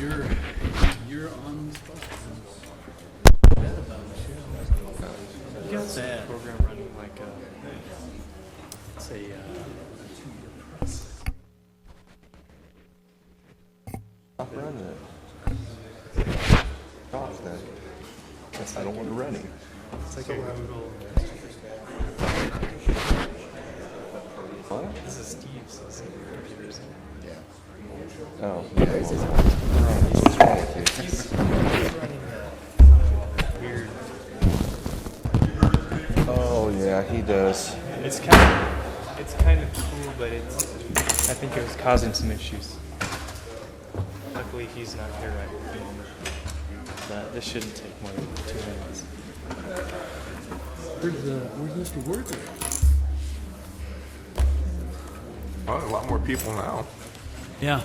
you're on the spot. You got that program running like it's a Stop running it. Off then. Guess I don't want to run it. it's like a Google. What? This is Steve's. This is computers. Oh. He's running weird. Oh yeah, he does. It's kind of cool, but I think it was causing some issues. Luckily, he's not here right at the moment. But this shouldn't take more than 2 minutes. Where's Mr. Worthy? Oh, a lot more people now. Yeah.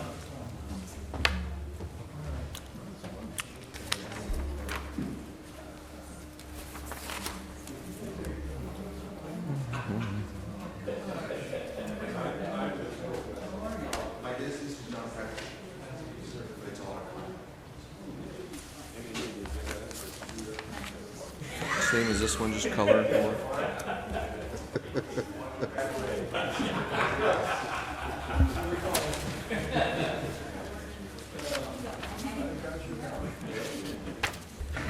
Same as this one, just colored more.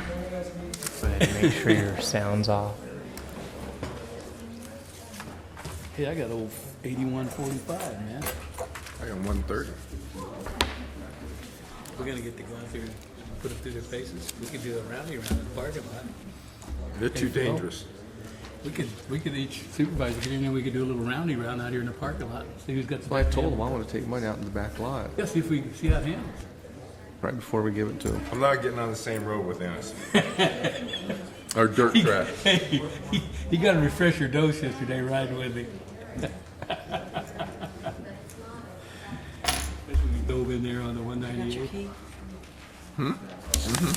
Go ahead and make sure your sound's off. Hey, I got old 8145, man. I got 130. We're gonna get to go out there and put them through their paces. We could do a roundy around in the parking lot. They're too dangerous. We could each supervisor get in there. We could do a little roundy round out here in the parking lot. See who's got the. Well, I told him I want to take mine out in the back lot Yeah, see if we can see how it handles. right before we give it to him. I'm not getting on the same road with Ennis. Or dirt track. Hey, he got a refresher dose yesterday riding with me. We dove in there on the Got your 198. key?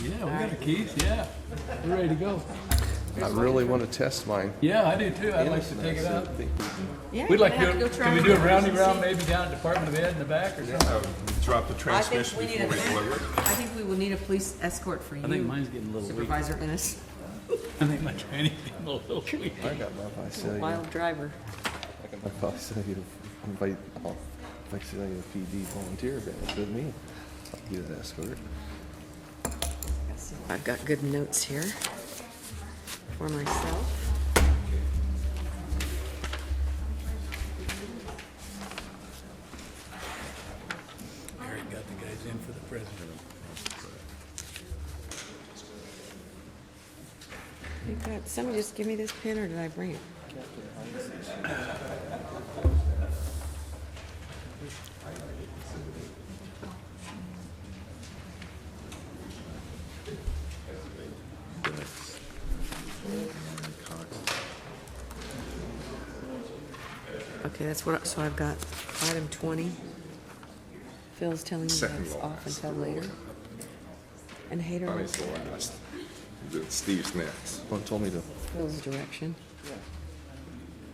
Yeah, we got the keys. Yeah, we're ready to go. I really want to test mine. Yeah, I do too. I'd like to take it out. Yeah, We'd like to. you're gonna have to go try Can we it do a first roundy and round see. maybe down at Department of Ed in the back or something? Drop the I think transmission we need before we deliver it. I think we will need a police escort for you. I think mine's getting a little weak. Supervisor Ennis, I think my training's getting a little weak. I got my Visalia. wild driver. I got my Visalia to invite. Visalia PD volunteer event with me. I'll be the escort. I've got good notes here for myself. I already got the guys in for the president. You got, somebody just give me this pen or did I bring it? Okay, that's what, so I've got item 20. Phil's telling me Second that's to off last. until later. And Hater, Bonnie's the last. Steve's next. One told me to. Phil's direction.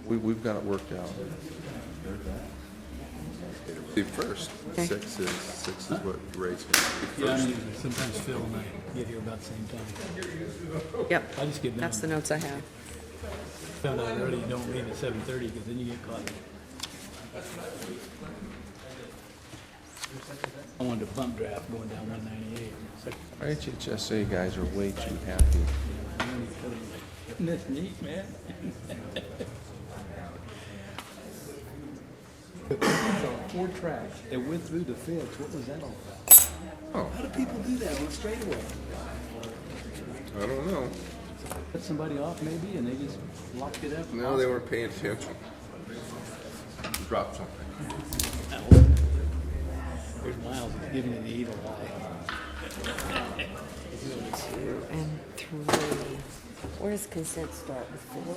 We've got it worked out. Steve first. Okay. Six is what rates me. Yeah, I'm usually, sometimes Phil and I get here about the same time. Yep, I just get down. that's the notes I have. Found out early you don't leave at 7:30 because then you get caught. I wanted to bump draft going down 198. So, Our HHSA guys are way too happy. isn't this neat, man? Four tracks that went through the fence. What was that all about? Oh, How do people do that on straightaway? I don't know. Cut somebody off maybe, and they just locked it up. No, they weren't paying attention. Drop something. There's Miles giving you the evil eye. 2 and 3. Where does consent start? With 4?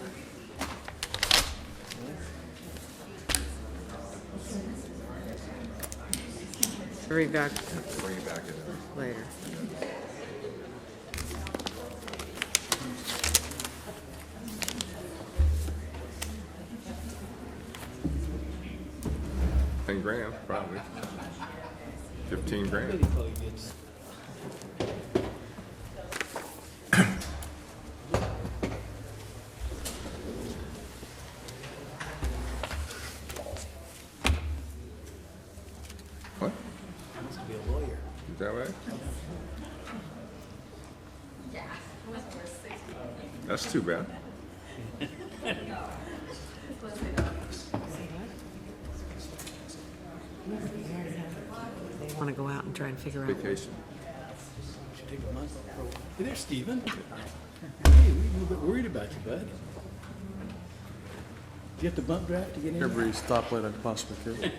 Three back Bring it back in. later. $10 grand, probably. 15 grand. Everybody probably gets What? Is that right? That's too bad. They want to go out and try and figure out. Vacation. Take a month. Hey there, Stephen. Hey, we're a little bit worried about you, bud. Did you have to bump draft to get in? Every stoplight I possibly could.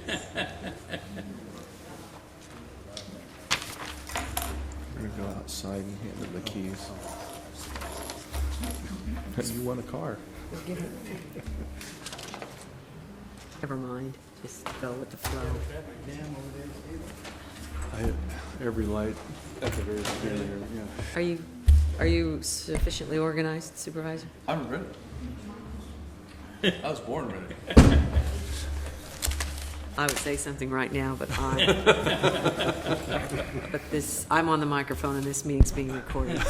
We're gonna go outside and hand them the keys. You want a car? Never mind. Just go with the flow. Every light at the very beginning, yeah. Are you sufficiently organized, Supervisor? I'm ready. I was born ready. I would say something right now, but I'm on the microphone and this meeting's being recorded.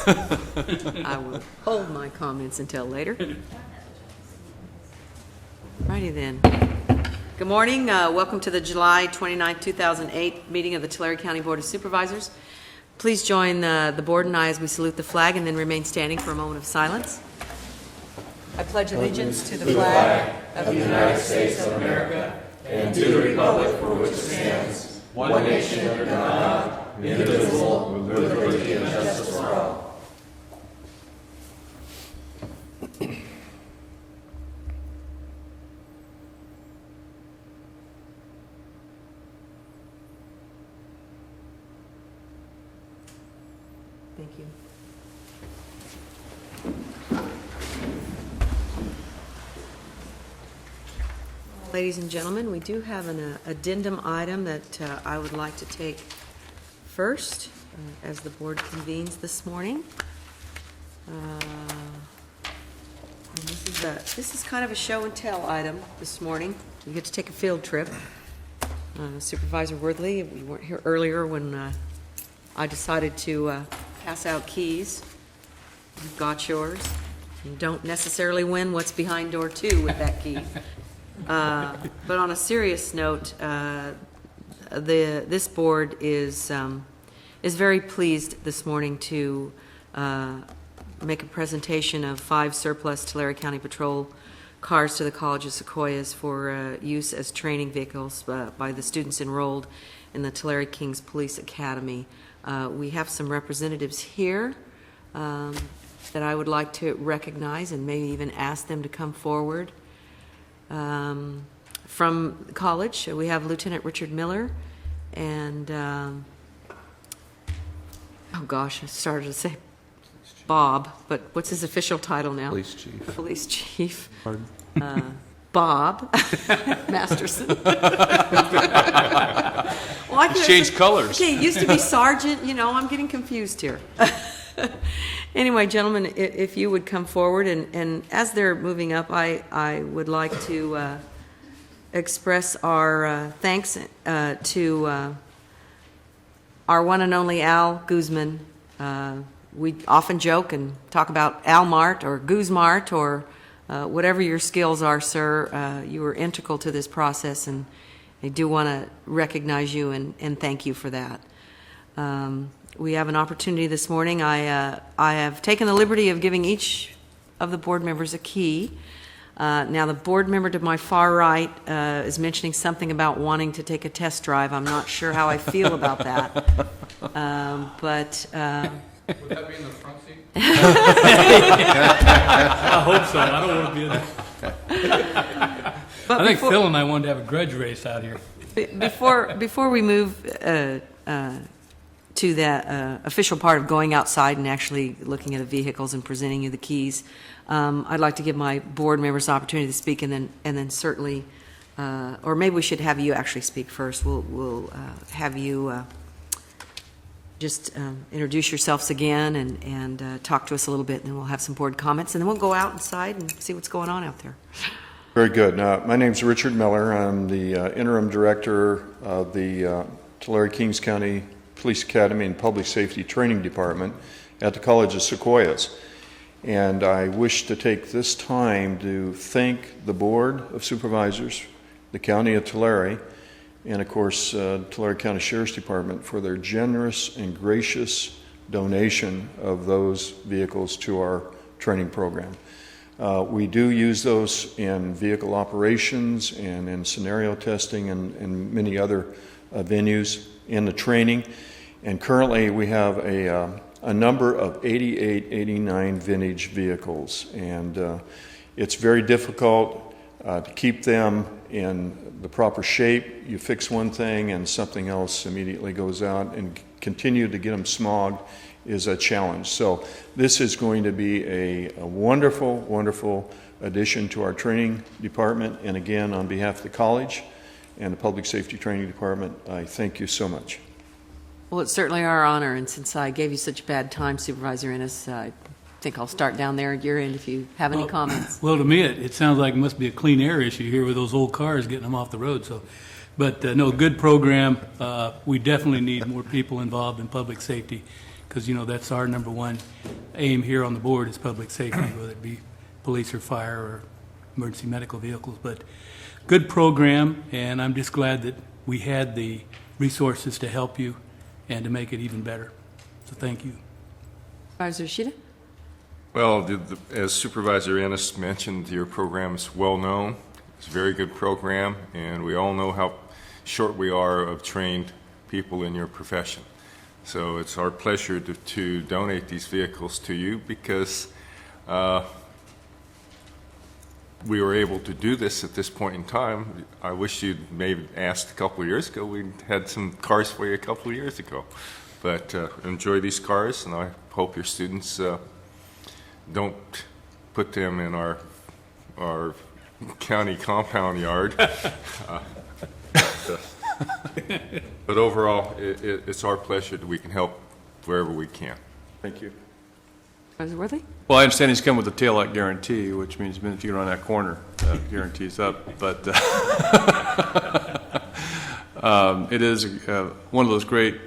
I will hold my comments until later. Righty then. Good morning. Welcome to the July 29, 2008 meeting of the Tulare County Board of Supervisors. Please join the board and I as we salute the flag and then remain standing for a moment of silence. I pledge allegiance to the flag of the United States of America and to the republic for which it stands, one nation under God, indivisible, with liberty and justice for all. Thank you. Ladies and gentlemen, we do have an addendum item that I would like to take first as the board convenes this morning. And this is kind of a show and tell item this morning. We get to take a field trip. Supervisor Worthley, we weren't here earlier when I decided to pass out keys. You've got yours. You don't necessarily win what's behind door 2 with that key. But on a serious note, this board is very pleased this morning to make a presentation of 5 surplus Tulare County Patrol cars to the College of Sequoias for use as training vehicles by the students enrolled in the Tulare Kings Police Academy. We have some representatives here that I would like to recognize and maybe even ask them to come forward. From college, we have Lieutenant Richard Miller and, oh gosh, I started to say Bob, but what's his official title now? Police chief. Police Chief. Pardon? Bob Masterson. Well, I He's changed colors. Okay, it used to be Sergeant, I'm getting confused here. Anyway, gentlemen, if you would come forward, and as they're moving up, I would like to express our thanks to our one and only Al Guzman. We often joke and talk about Al Mart or Guz Mart or whatever your skills are, sir. You were integral to this process, and I do want to recognize you and thank you for that. We have an opportunity this morning. I have taken the liberty of giving each of the board members a key. Now, the board member to my far right is mentioning something about wanting to take a test drive. I'm not sure how I feel about that. But Would that be in the front seat? I hope so. I don't want to be in there. but I think before, Phil and I wanted to have a grudge race out here. before we move to that official part of going outside and actually looking at the vehicles and presenting you the keys, I'd like to give my board members the opportunity to speak, and then certainly, or maybe we should have you actually speak first. We'll have you just introduce yourselves again and talk to us a little bit, and then we'll have some board comments, and then we'll go out inside and see what's going on out there. Very good. My name's Richard Miller. I'm the interim director of the Tulare Kings County Police Academy and Public Safety Training Department at the College of Sequoias. And I wish to take this time to thank the Board of Supervisors, the County of Tulare, and of course Tulare County Sheriff's Department for their generous and gracious donation of those vehicles to our training program. We do use those in vehicle operations and in scenario testing and many other venues in the training. And currently we have a number of 88, 89 vintage vehicles. And it's very difficult to keep them in the proper shape. You fix one thing and something else immediately goes out, and continue to get them smogged is a challenge. So this is going to be a wonderful, wonderful addition to our training department. And again, on behalf of the college and the Public Safety Training Department, I thank you so much. Well, it's certainly our honor, and since I gave you such a bad time, Supervisor Ennis, I think I'll start down there at your end if you have any comments. Well, to me, it sounds like it must be a clean air issue here with those old cars, getting them off the road. So, but no, good program. We definitely need more people involved in public safety, because that's our number one aim here on the board is public safety, whether it be police or fire or emergency medical vehicles. But good program, and I'm just glad that we had the resources to help you and to make it even better. So thank you. Supervisor Shida? Well, as Supervisor Ennis mentioned, your program is well known. It's a very good program, and we all know how short we are of trained people in your profession. So it's our pleasure to donate these vehicles to you, because we were able to do this at this point in time. I wish you'd maybe asked a couple of years ago. We had some cars for you a couple of years ago. But enjoy these cars, and I hope your students don't put them in our county compound yard. But overall, it's our pleasure that we can help wherever we can. Thank you. Supervisor Worthy? Well, I understand he's come with a taillight guarantee, which means if you get around that corner, guarantee's up. But it is one of those great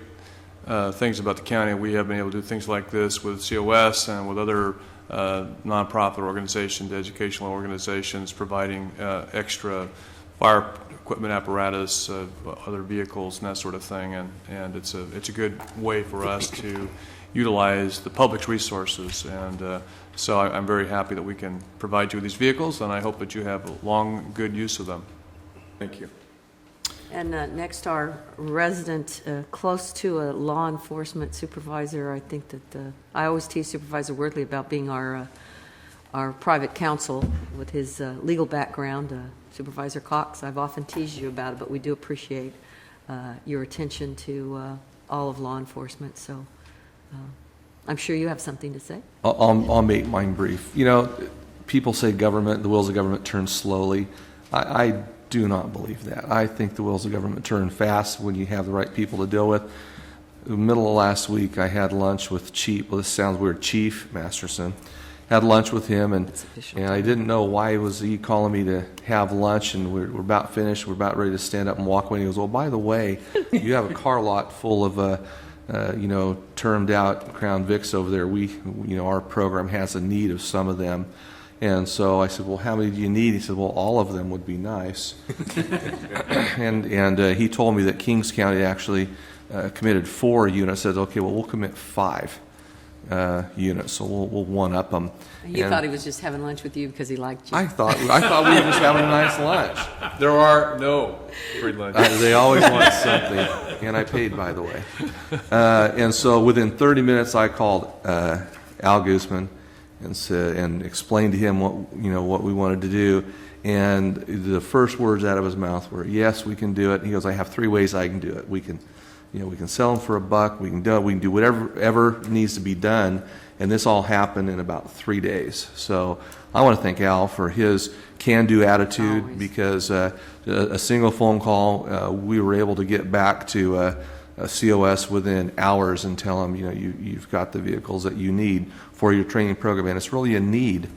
things about the county. We have been able to do things like this with COS and with other nonprofit organizations, educational organizations, providing extra fire equipment, apparatus, other vehicles, and that sort of thing. And it's a good way for us to utilize the public's resources. And so I'm very happy that we can provide you with these vehicles, and I hope that you have long, good use of them. Thank you. And next, our resident close to a law enforcement supervisor. I think that I always tease Supervisor Worthy about being our private counsel with his legal background. Supervisor Cox, I've often teased you about it, but we do appreciate your attention to all of law enforcement. So I'm sure you have something to say. I'll make mine brief. You know, people say government, the wheels of government turn slowly. I do not believe that. I think the wheels of government turn fast when you have the right people to deal with. In the middle of last week, I had lunch with this sounds weird, Chief Masterson. Had lunch with him, and I didn't know why was he calling me to have lunch, and we're about finished. We're about ready to stand up and walk away. And he goes, "Well, by the way, you have a car lot full of termed out Crown Vics over there. Our program has a need of some of them." And so I said, "Well, how many do you need?" He said, "Well, all of them would be nice." and he told me that Kings County actually committed 4 units. I said, "Okay, well, we'll commit 5 units, so we'll one up them." You thought he was just having lunch with you because he liked you. I thought we were just having a nice lunch. There are no free lunch. They always want something, and I paid, by the way. And so within 30 minutes, I called Al Guzman and explained to him what we wanted to do. And the first words out of his mouth were, "Yes, we can do it." He goes, "I have 3 ways I can do it. We can sell them for $1. We can do whatever needs to be done." And this all happened in about 3 days. So I want to thank Al for his can-do attitude. Always. Because a single phone call, we were able to get back to a COS within hours and tell them, you've got the vehicles that you need for your training program. And it's really a need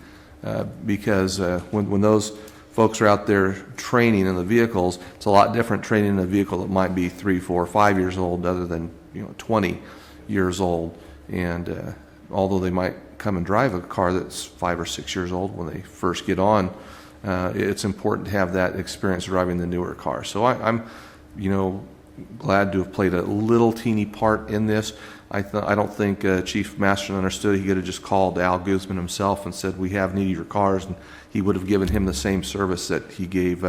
because when those folks are out there training in the vehicles, it's a lot different training in a vehicle that might be 3, 4, 5 years old other than 20 years old, and although they might come and drive a car that's 5 or 6 years old when they first get on, it's important to have that experience driving the newer car. So I'm glad to have played a little teeny part in this. I don't think Chief Masterson understood. He could have just called Al Guzman himself and said, we have need of your cars, and he would have given him the same service that he gave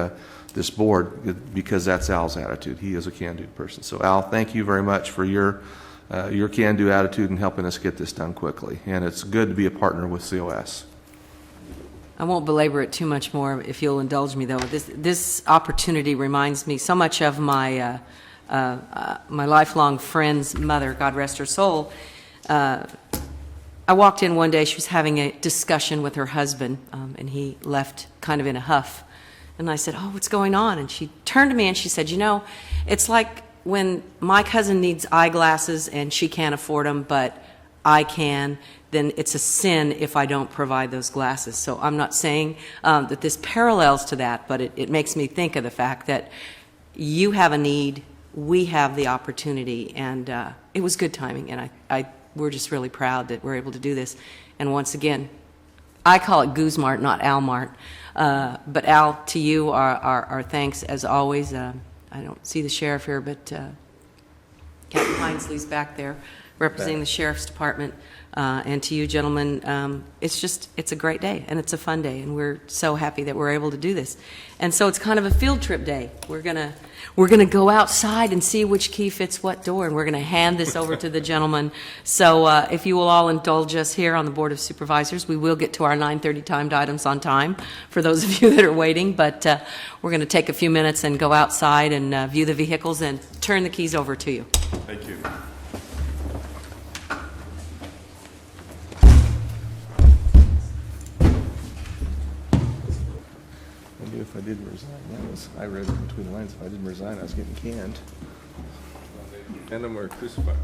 this board, because that's Al's attitude. He is a can-do person. So Al, thank you very much for your can-do attitude in helping us get this done quickly. And it's good to be a partner with COS. I won't belabor it too much more, if you'll indulge me, though. This opportunity reminds me so much of my my lifelong friend's mother, God rest her soul. I walked in one day, she was having a discussion with her husband, and he left kind of in a huff. And I said, oh, what's going on? And she turned to me and she said, it's like when my cousin needs eyeglasses and she can't afford them, but I can, then it's a sin if I don't provide those glasses. So I'm not saying that this parallels to that, but it makes me think of the fact that you have a need, we have the opportunity, and it was good timing, and we're just really proud that we're able to do this. And once again, I call it Guzmart, not Almart. But Al, to you, our thanks as always. I don't see the sheriff here, but Captain Hinsley's back there representing the Sheriff's Department. And to you, gentlemen, it's a great day, and it's a fun day, and we're so happy that we're able to do this. And so it's kind of a field trip day. We're gonna go outside and see which key fits what door, and we're gonna hand this over to the gentleman. So if you will all indulge us here on the Board of Supervisors, we will get to our 9:30 timed items on time for those of you that are waiting, but we're gonna take a few minutes and go outside and view the vehicles and turn the keys over to you. Thank you. If I didn't resign, I read between the lines, if I didn't resign, I was getting canned. And then we're crucified.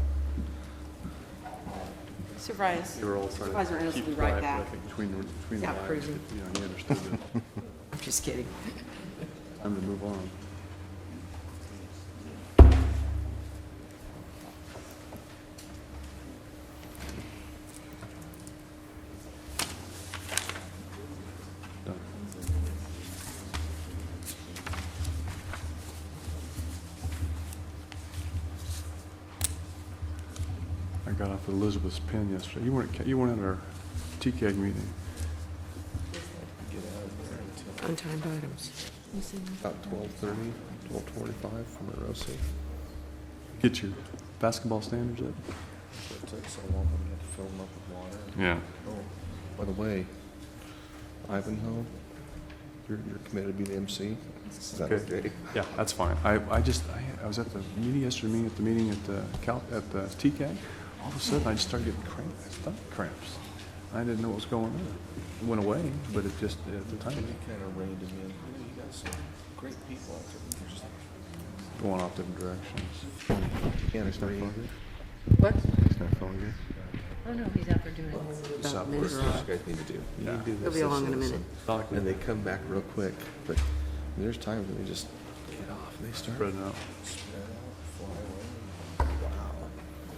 Supervisor Ennis will be right back. Between the Yeah, lines, cruising. he understood it. I'm just kidding. Time to move on. I got off at Elizabeth's Pen yesterday. You weren't at our TCAG meeting. Untimed items. About 12:30, 12:45 from the ROC. Get your basketball standards up? It took so long when we had to fill them up with water. Yeah. Oh, by the way, Ivanhoe, you're committed to be the MC? Is that okay? Yeah, that's fine. I was at the meeting yesterday, at the TCAG. All of a sudden, I just started getting stomach cramps. I didn't know what was going on. It went away, but it just, at the time, Kind of reined him in. You got some great people out there. Just going off different directions. can't agree. What? It's not feeling good. Oh, no, he's out there doing it. About a minute or What you guys need to do. You need to do He'll this, be along in a this, minute. and they come back real quick. But there's times when they just get off. They start. Spreading out.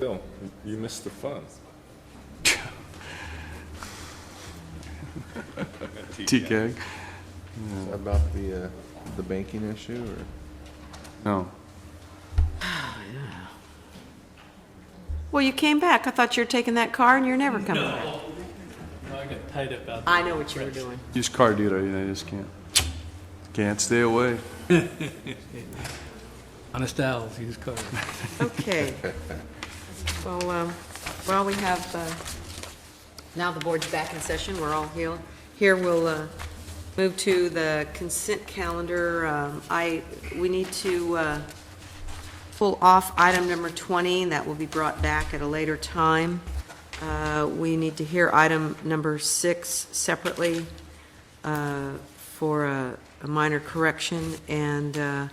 Bill, you missed the fun. TCAG? About the banking issue, or No. Well, you came back. I thought you were taking that car and you're never coming back. No, I got tied up out there. I know what you were doing. Used car dealer, I just can't stay away. Honest Al's used cars. Okay. Well, we have, now the board's back in session. We're all here. Here we'll move to the consent calendar. We need to pull off item number 20. That will be brought back at a later time. We need to hear item number 6 separately for a minor correction, and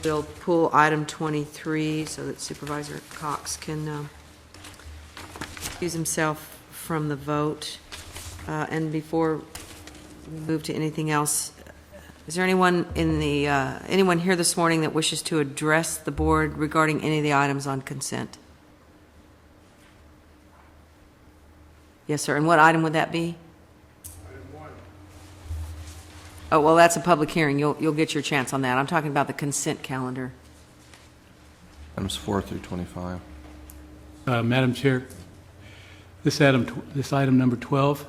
we'll pull item 23 so that Supervisor Cox can excuse himself from the vote. And before we move to anything else, is there anyone anyone here this morning that wishes to address the board regarding any of the items on consent? Yes, sir. And what item would that be? Oh, well, that's a public hearing. You'll get your chance on that. I'm talking about the consent calendar. Items 4 through 25. Madam Chair, this item number 12,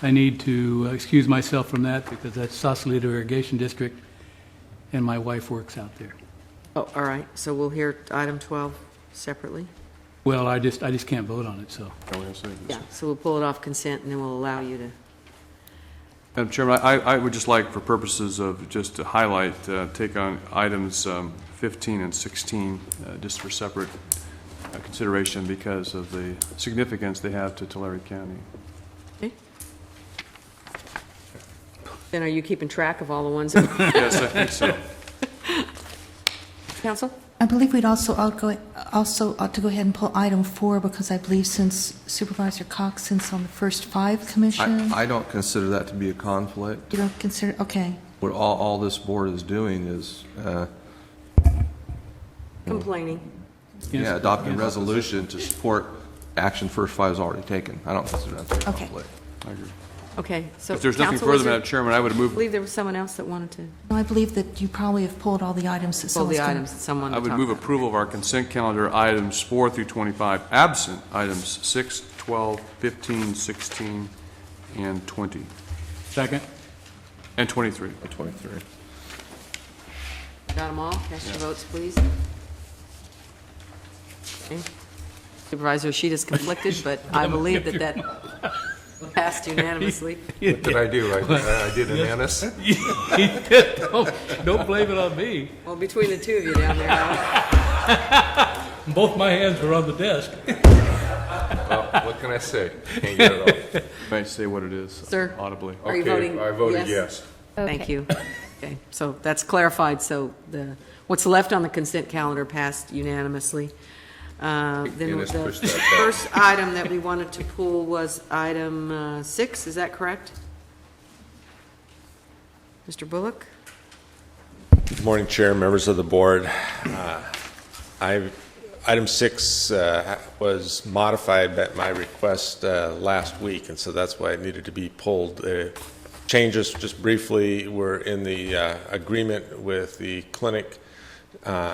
I need to excuse myself from that because that's Sausalito Irrigation District, and my wife works out there. Oh, all right. So we'll hear item 12 separately? Well, I just can't vote on it, so. Yeah, so we'll pull it off consent, and then we'll allow you to. Madam Chairman, I would just like, for purposes of just to highlight, take on items 15 and 16, just for separate consideration because of the significance they have to Tulare County. Okay. Then are you keeping track of all the ones? Yes, I think so. Council? I believe we'd also ought to go ahead and pull item 4 because I believe since Supervisor Cox sits on the first 5 commission, I don't consider that to be a conflict. you don't consider, okay. What all this board is doing is, Complaining. yeah, adopting a resolution to support action first 5 is already taken. I don't consider that to be a Okay. conflict. I agree. Okay, so If there's nothing Council, was further, there- Madam Chairman, I would I move, believe there was someone else that wanted to I believe that you probably have pulled all the items that pull someone's the going items that someone I to would talk move about. approval of our consent calendar items 4 through 25, absent items 6, 12, 15, 16, and 20, Second? and 23. 23. Got them all? Cast your votes, please. Okay. Supervisor Sheet is conflicted, but I believe that passed unanimously. What did I do? I did an anise? Don't blame it on me. Well, between the two of you down there, Both my hands were on the desk. Well, what can I say? Can't get it off. May I say what it is? Sir? Audibly. Are you Okay, voting I voted yes? yes. Thank you. Okay, so that's clarified, so what's left on the consent calendar passed unanimously. Then Dennis the pushed that back. first item that we wanted to pull was item 6, is that correct? Mr. Bullock? Good morning, Chair, members of the board. Item 6 was modified at my request last week, and so that's why it needed to be pulled. Changes, just briefly, were in the agreement with the clinic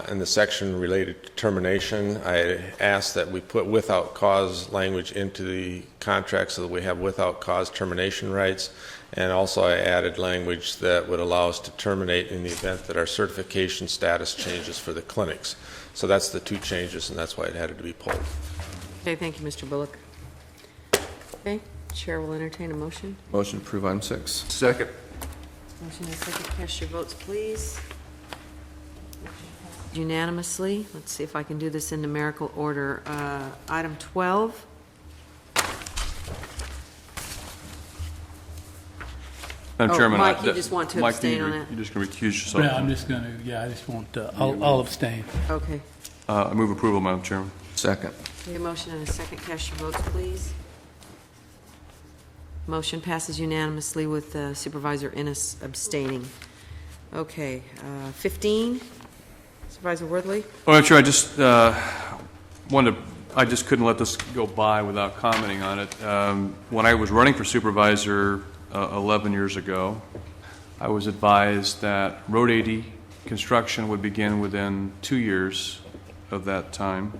in the section related to termination. I asked that we put without cause language into the contract so that we have without cause termination rights. And also I added language that would allow us to terminate in the event that our certification status changes for the clinics. So that's the 2 changes, and that's why it had to be pulled. Okay, thank you, Mr. Bullock. Okay, Chair will entertain a motion. Motion to approve item 6. Second. Motion and second, cast your votes, please. Unanimously. Let's see if I can do this in numerical order. Item 12. Madam Oh, Chairman. Mike, you just want to Mike, abstain on you're it? just going to recuse yourself. Yeah, I'm just gonna, I just won't, I'll abstain. Okay. I move approval, Madam Chairman. Second. Okay, motion and a second, cast your votes, please. Motion passes unanimously with Supervisor Ennis abstaining. Okay, 15, Supervisor Worthley? Oh, Madam Chair, I just I just couldn't let this go by without commenting on it. When I was running for supervisor 11 years ago, I was advised that Road 80 construction would begin within 2 years of that time.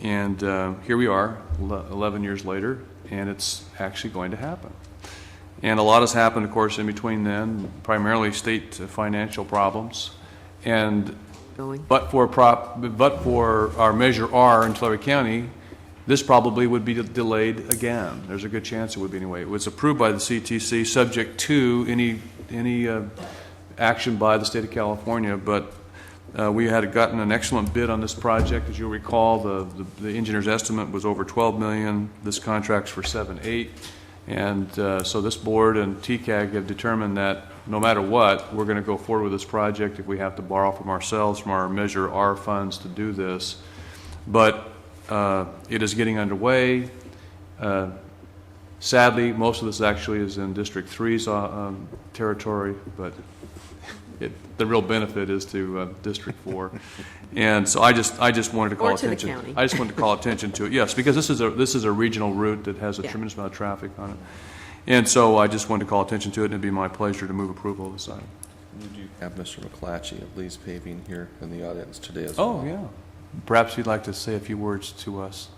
And here we are, 11 years later, and it's actually going to happen. And a lot has happened, of course, in between then, primarily state financial problems. And but for our Measure R in Tulare County, this probably would be delayed again. There's a good chance it would be anyway. It was approved by the CTC, subject to any action by the state of California. But we had gotten an excellent bid on this project. As you'll recall, the engineer's estimate was over $12 million. This contract's for $7, $8. And so this board and TCAG have determined that no matter what, we're going to go forward with this project if we have to borrow from ourselves, from our Measure R funds to do this. But it is getting underway. Sadly, most of this actually is in District 3's territory, but the real benefit is to District 4. And so I just wanted to call Or to the attention. county. I just wanted to call attention to it. Yes, because this is a regional route that has a Yeah. tremendous amount of traffic on it. And so I just wanted to call attention to it, and it'd be my pleasure to move approval of this item. We do have Mr. McClatchy of Lee's Paving here in the audience today as well. Oh, yeah. Perhaps you'd like to say a few words to us.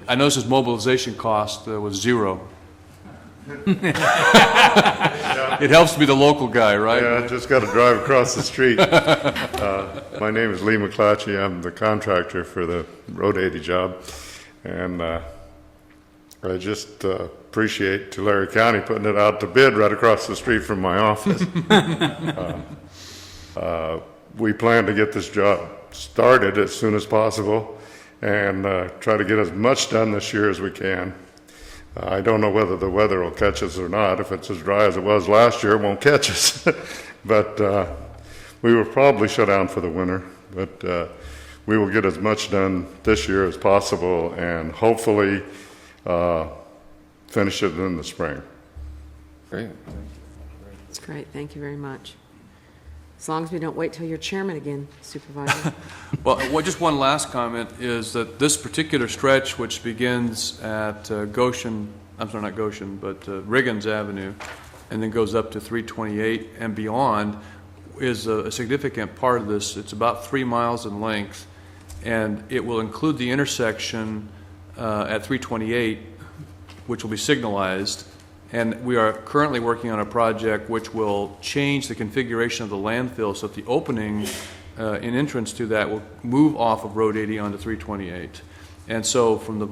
I noticed his mobilization cost was zero. It helps to be the local guy, right? Yeah, I just got to drive across the street. My name is Lee McClatchy. I'm the contractor for the Road 80 job. And I just appreciate Tulare County putting it out to bid right across the street from my office. We plan to get this job started as soon as possible and try to get as much done this year as we can. I don't know whether the weather will catch us or not. If it's as dry as it was last year, it won't catch us. But we will probably shut down for the winter. But we will get as much done this year as possible and hopefully finish it in the spring. Great. That's great. Thank you very much. As long as we don't wait till you're chairman again, Supervisor. Well, just one last comment is that this particular stretch, which begins at Goshen, I'm sorry, not Goshen, but Riggins Avenue, and then goes up to 328 and beyond, is a significant part of this. It's about 3 miles in length, and it will include the intersection at 328, which will be signalized. And we are currently working on a project which will change the configuration of the landfill so that the opening in entrance to that will move off of Road 80 onto 328. And so from the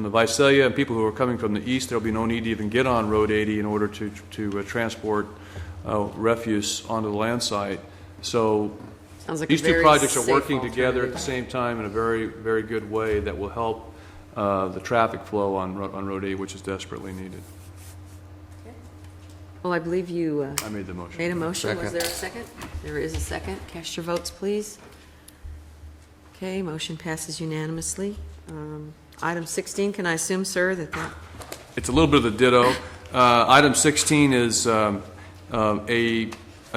Visalia and people who are coming from the east, there will be no need to even get on Road 80 in order to transport refuse onto the land site. So Sounds like these a two very projects are safe working together at the alternative. same time in a very, very good way that will help the traffic flow on Road 80, which is desperately needed. Well, I believe you I made the motion. made a motion. Was Second. there a second? There is a second. Cast your votes, please. Okay, motion passes unanimously. Item 16, can I assume, sir, that It's a little bit of the ditto. Item 16 is a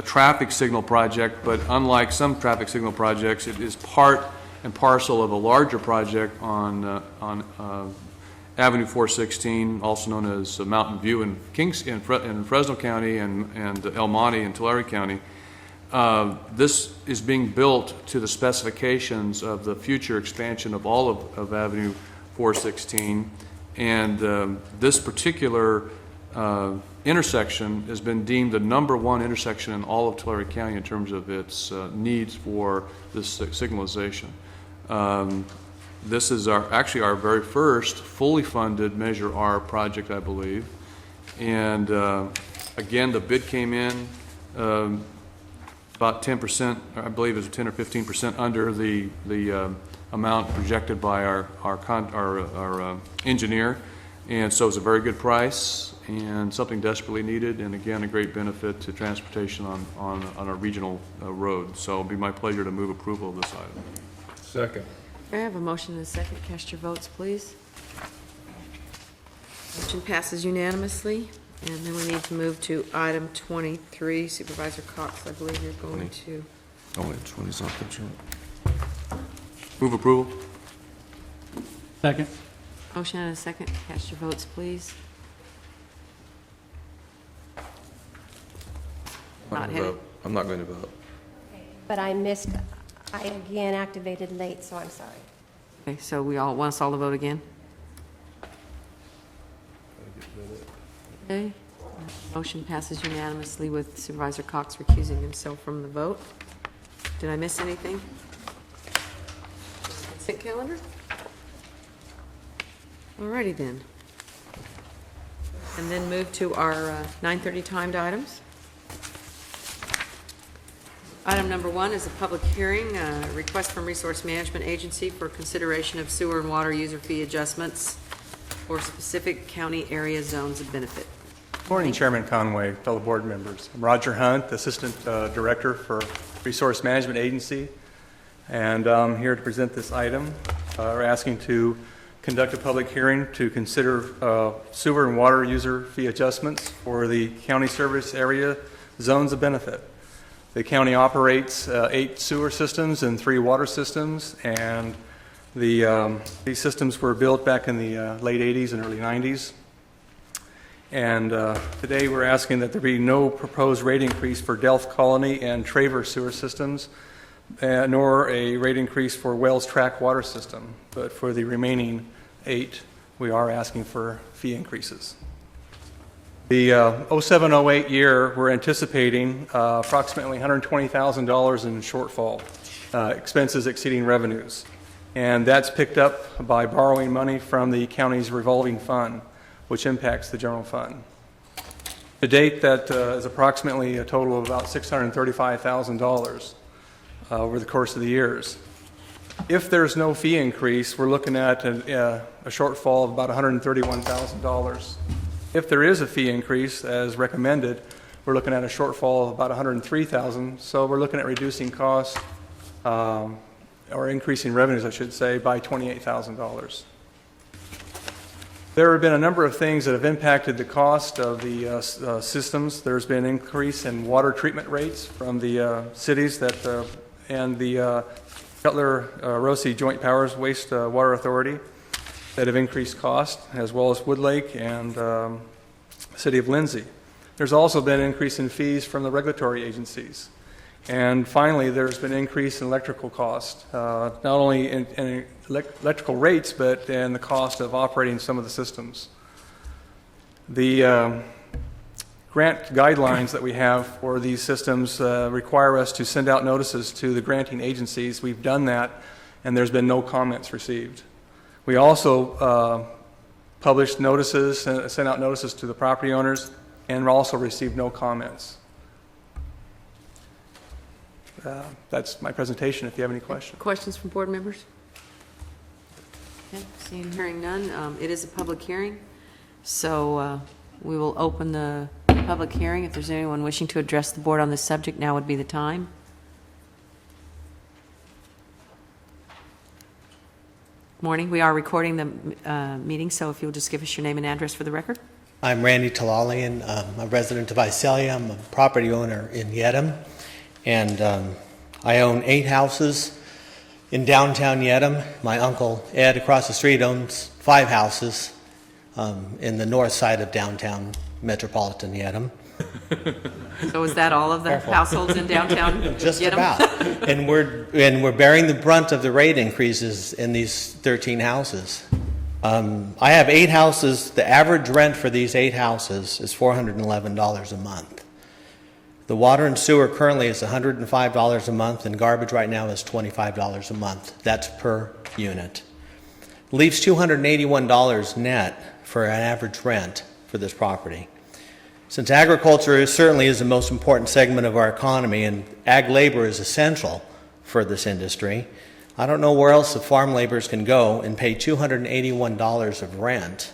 traffic signal project, but unlike some traffic signal projects, it is part and parcel of a larger project on Avenue 416, also known as Mountain View in Fresno County and El Monte in Tulare County. This is being built to the specifications of the future expansion of all of Avenue 416, and this particular intersection has been deemed the #1 intersection in all of Tulare County in terms of its needs for this signalization. This is actually our very first fully funded Measure R project, I believe. And again, the bid came in about 10%, I believe it was 10 or 15% under the amount projected by our engineer. And so it's a very good price and something desperately needed, and again, a great benefit to transportation on a regional road. So it'll be my pleasure to move approval of this item. Second. I have a motion and a second. Cast your votes, please. Motion passes unanimously. And then we need to move to item 23. Supervisor Cox, I believe you're going to. Oh, wait, 20's off the chart. Move approval. Second? Motion and a second. Cast your votes, please. Not headed. I'm not going to vote. But I again activated late, so I'm sorry. Okay, so we all, want us all to vote again? Okay. Motion passes unanimously with Supervisor Cox recusing himself from the vote. Did I miss anything? Consent calendar? Alrighty then. And then move to our 9:30 timed items. Item number 1 is a public hearing, request from Resource Management Agency for consideration of sewer and water user fee adjustments for specific county area zones of benefit. Morning, Chairman Conway, fellow board members. I'm Roger Hunt, Assistant Director for Resource Management Agency, and I'm here to present this item. We're asking to conduct a public hearing to consider sewer and water user fee adjustments for the county service area zones of benefit. The county operates 8 sewer systems and 3 water systems, and these systems were built back in the late 80s and early 90s. And today we're asking that there be no proposed rate increase for Delft Colony and Traver sewer systems, nor a rate increase for Wells Track water system. But for the remaining 8, we are asking for fee increases. The 07-08 year, we're anticipating approximately $120,000 in shortfall, expenses exceeding revenues. And that's picked up by borrowing money from the county's revolving fund, which impacts the general fund. To date, that is approximately a total of about $635,000 over the course of the years. If there's no fee increase, we're looking at a shortfall of about $131,000. If there is a fee increase, as recommended, we're looking at a shortfall of about $103,000. So we're looking at reducing costs, or increasing revenues, I should say, by $28,000. There have been a number of things that have impacted the cost of the systems. There's been an increase in water treatment rates from the cities and the Cutler-Rossi Joint Powers Waste Water Authority that have increased cost, as well as Woodlake and City of Lindsay. There's also been an increase in fees from the regulatory agencies. And finally, there's been an increase in electrical cost, not only in electrical rates, but in the cost of operating some of the systems. The grant guidelines that we have for these systems require us to send out notices to the granting agencies. We've done that, and there's been no comments received. We also published notices, sent out notices to the property owners, and also received no comments. That's my presentation, if you have any questions. Questions from board members? Okay, seeing, hearing none. It is a public hearing, so we will open the public hearing. If there's anyone wishing to address the board on this subject, now would be the time. Morning. We are recording the meeting, so if you'll just give us your name and address for the record. I'm Randy Talalian. I'm a resident of Visalia. I'm a property owner in Yedem. And I own 8 houses in downtown Yedem. My uncle Ed across the street owns 5 houses in the north side of downtown metropolitan Yedem. So is that all of the households in downtown? Just about. And we're bearing the brunt of the rate increases in these 13 houses. I have 8 houses. The average rent for these 8 houses is $411 a month. The water and sewer currently is $105 a month, and garbage right now is $25 a month. That's per unit. Leaves $281 net for an average rent for this property. Since agriculture certainly is the most important segment of our economy, and ag labor is essential for this industry, I don't know where else the farm laborers can go and pay $281 of rent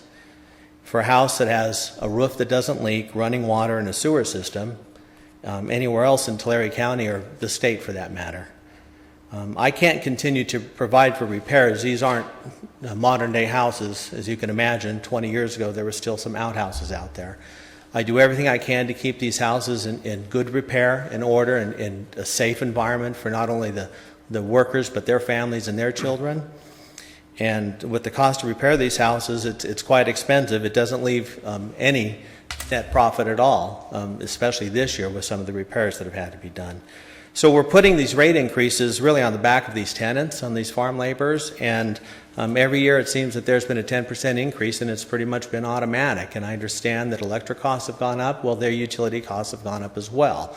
for a house that has a roof that doesn't leak, running water, and a sewer system, anywhere else in Tulare County or the state for that matter. I can't continue to provide for repairs. These aren't modern day houses. As you can imagine, 20 years ago there were still some outhouses out there. I do everything I can to keep these houses in good repair and order and in a safe environment for not only the workers but their families and their children. And with the cost to repair these houses, it's quite expensive. It doesn't leave any net profit at all, especially this year with some of the repairs that have had to be done. So we're putting these rate increases really on the back of these tenants, on these farm laborers, and every year it seems that there's been a 10% increase, and it's pretty much been automatic. And I understand that electric costs have gone up. Well, their utility costs have gone up as well.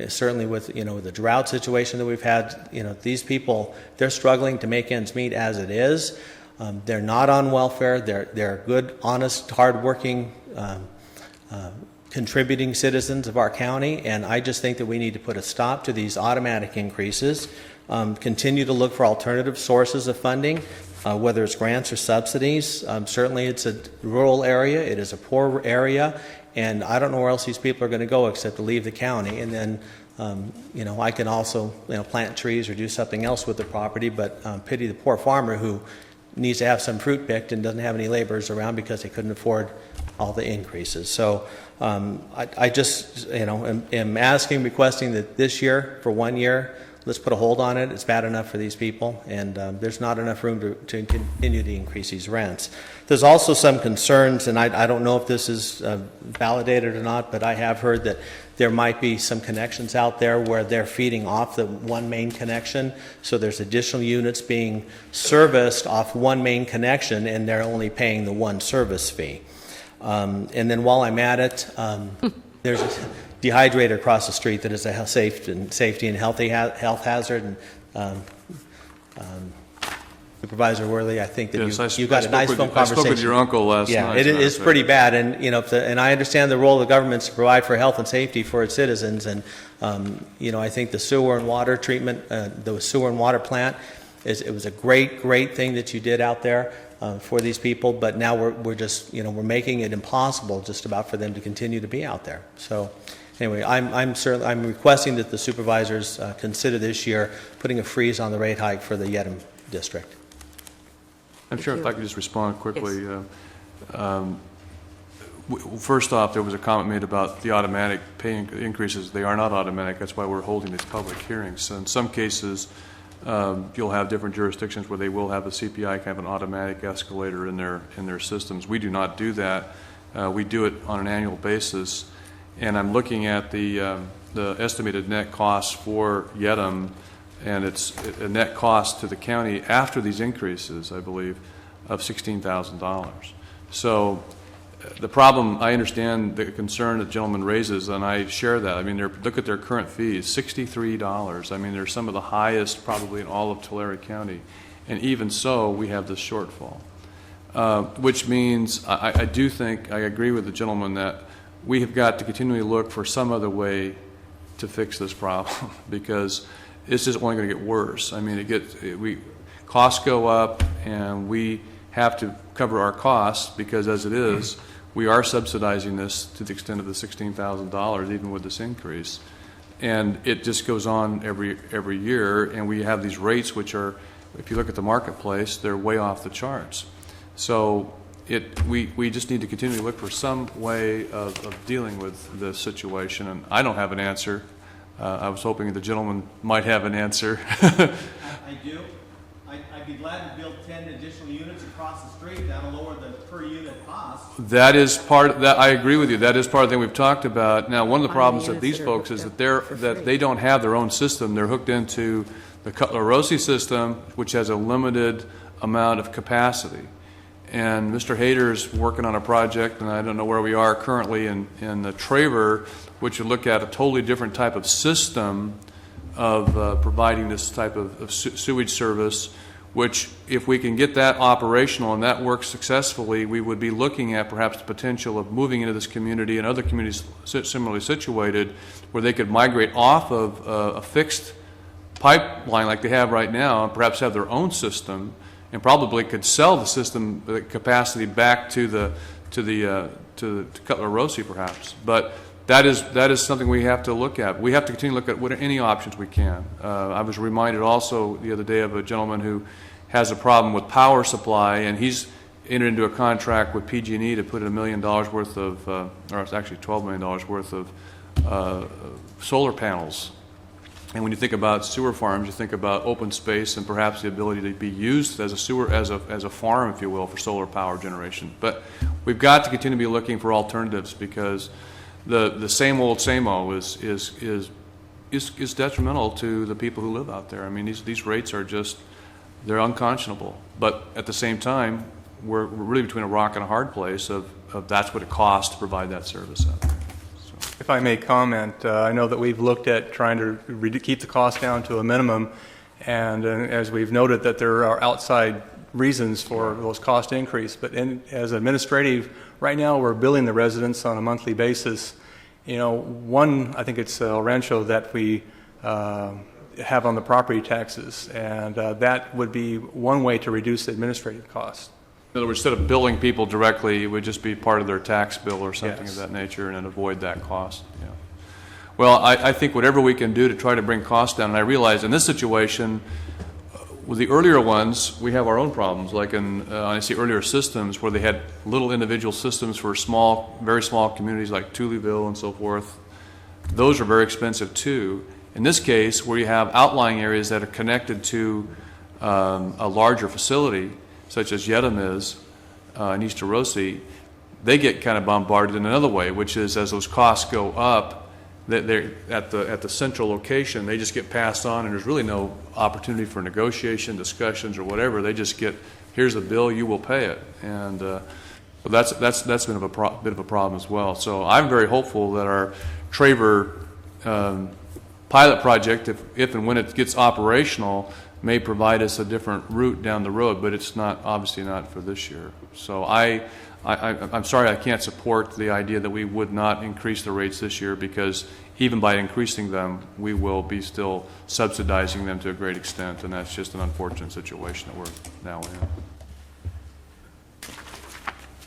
Certainly with the drought situation that we've had, these people, they're struggling to make ends meet as it is. They're not on welfare. They're good, honest, hardworking, contributing citizens of our county, and I just think that we need to put a stop to these automatic increases, continue to look for alternative sources of funding, whether it's grants or subsidies. Certainly it's a rural area, it is a poor area, and I don't know where else these people are going to go except to leave the county. And then I can also plant trees or do something else with the property, but pity the poor farmer who needs to have some fruit picked and doesn't have any laborers around because they couldn't afford all the increases. So I just, am asking, requesting that this year, for 1 year, let's put a hold on it. It's bad enough for these people, and there's not enough room to continue to increase these rents. There's also some concerns, and I don't know if this is validated or not, but I have heard that there might be some connections out there where they're feeding off the one main connection, so there's additional units being serviced off one main connection, and they're only paying the one service fee. And then while I'm at it, there's a dehydrator across the street that is a safety and health hazard. And Supervisor Worley, I think that Yes, you got a nice phone conversation. I spoke with your uncle last night. Yeah, it is pretty bad, and and I understand the role of the government to provide for health and safety for its citizens, and I think the sewer and water treatment, the sewer and water plant, it was a great thing that you did out there for these people, but now we're just we're making it impossible just about for them to continue to be out there. So anyway, I'm requesting that the supervisors consider this year putting a freeze on the rate hike for the Yedem district. I'm sure if I could just respond quickly. First off, there was a comment made about the automatic pay increases. They are not automatic. That's why we're holding these public hearings. So in some cases, you'll have different jurisdictions where they will have a CPI kind of an automatic escalator in their systems. We do not do that. We do it on an annual basis. And I'm looking at the estimated net cost for Yedem, and it's a net cost to the county after these increases, I believe, of $16,000. So the problem, I understand the concern the gentleman raises, and I share that. I mean, look at their current fees, $63. I mean, they're some of the highest probably in all of Tulare County. And even so, we have this shortfall, which means I do think, I agree with the gentleman that we have got to continually look for some other way to fix this problem because it's just only going to get worse. I mean, costs go up, and we have to cover our costs because, as it is, we are subsidizing this to the extent of the $16,000, even with this increase, and it just goes on every year. And we have these rates, which are, if you look at the marketplace, they're way off the charts. So we just need to continually look for some way of dealing with this situation, and I don't have an answer. I was hoping the gentleman might have an answer. I do. I'd be glad to build 10 additional units across the street. That'll lower the per unit cost. That is part of that. I agree with you. That is part of the thing we've talked about. Now, one of the problems with these folks is that they don't have their own system. They're hooked into the Cutler-Rossi system, which has a limited amount of capacity. And Mr. Hader's working on a project, and I don't know where we are currently in the Traver, which would look at a totally different type of system of providing this type of sewage service, which if we can get that operational and that works successfully, we would be looking at perhaps the potential of moving into this community and other communities similarly situated where they could migrate off of a fixed pipeline like they have right now and perhaps have their own system, and probably could sell the system, the capacity back to Cutler-Rossi perhaps. But that is something we have to look at. We have to continue to look at any options we can. I was reminded also the other day of a gentleman who has a problem with power supply, and he's entered into a contract with PG&E to put in $1 million worth of, or it's actually $12 million worth of solar panels. And when you think about sewer farms, you think about open space and perhaps the ability to be used as a sewer, as a farm, if you will, for solar power generation. But we've got to continue to be looking for alternatives because the same old is detrimental to the people who live out there. I mean, these rates are just, they're unconscionable. But at the same time, we're really between a rock and a hard place of that's what it costs to provide that service out there. If I may comment, I know that we've looked at trying to keep the cost down to a minimum, and as we've noted that there are outside reasons for those cost increase. But as administrative, right now we're billing the residents on a monthly basis. I think it's El Rancho that we have on the property taxes, and that would be one way to reduce the administrative costs. In other words, instead of billing people directly, it would just be part of their tax bill or something Yes. of that nature, and then avoid that cost. Yeah. Well, I think whatever we can do to try to bring costs down, and I realize in this situation, with the earlier ones, we have our own problems, like in, I see earlier systems where they had little individual systems for small, very small communities like Tuleville and so forth. Those are very expensive too. In this case, where you have outlying areas that are connected to a larger facility, such as Yedem is in East Orosi, they get kind of bombarded in another way, which is as those costs go up, that they're at the central location, they just get passed on, and there's really no opportunity for negotiation, discussions, or whatever. They just get, here's a bill, you will pay it, and but that's been bit of a problem as well. So I'm very hopeful that our Traver pilot project, if and when it gets operational, may provide us a different route down the road, but it's not, obviously not for this year. So I'm sorry I can't support the idea that we would not increase the rates this year, because even by increasing them, we will be still subsidizing them to a great extent, and that's just an unfortunate situation that we're now in.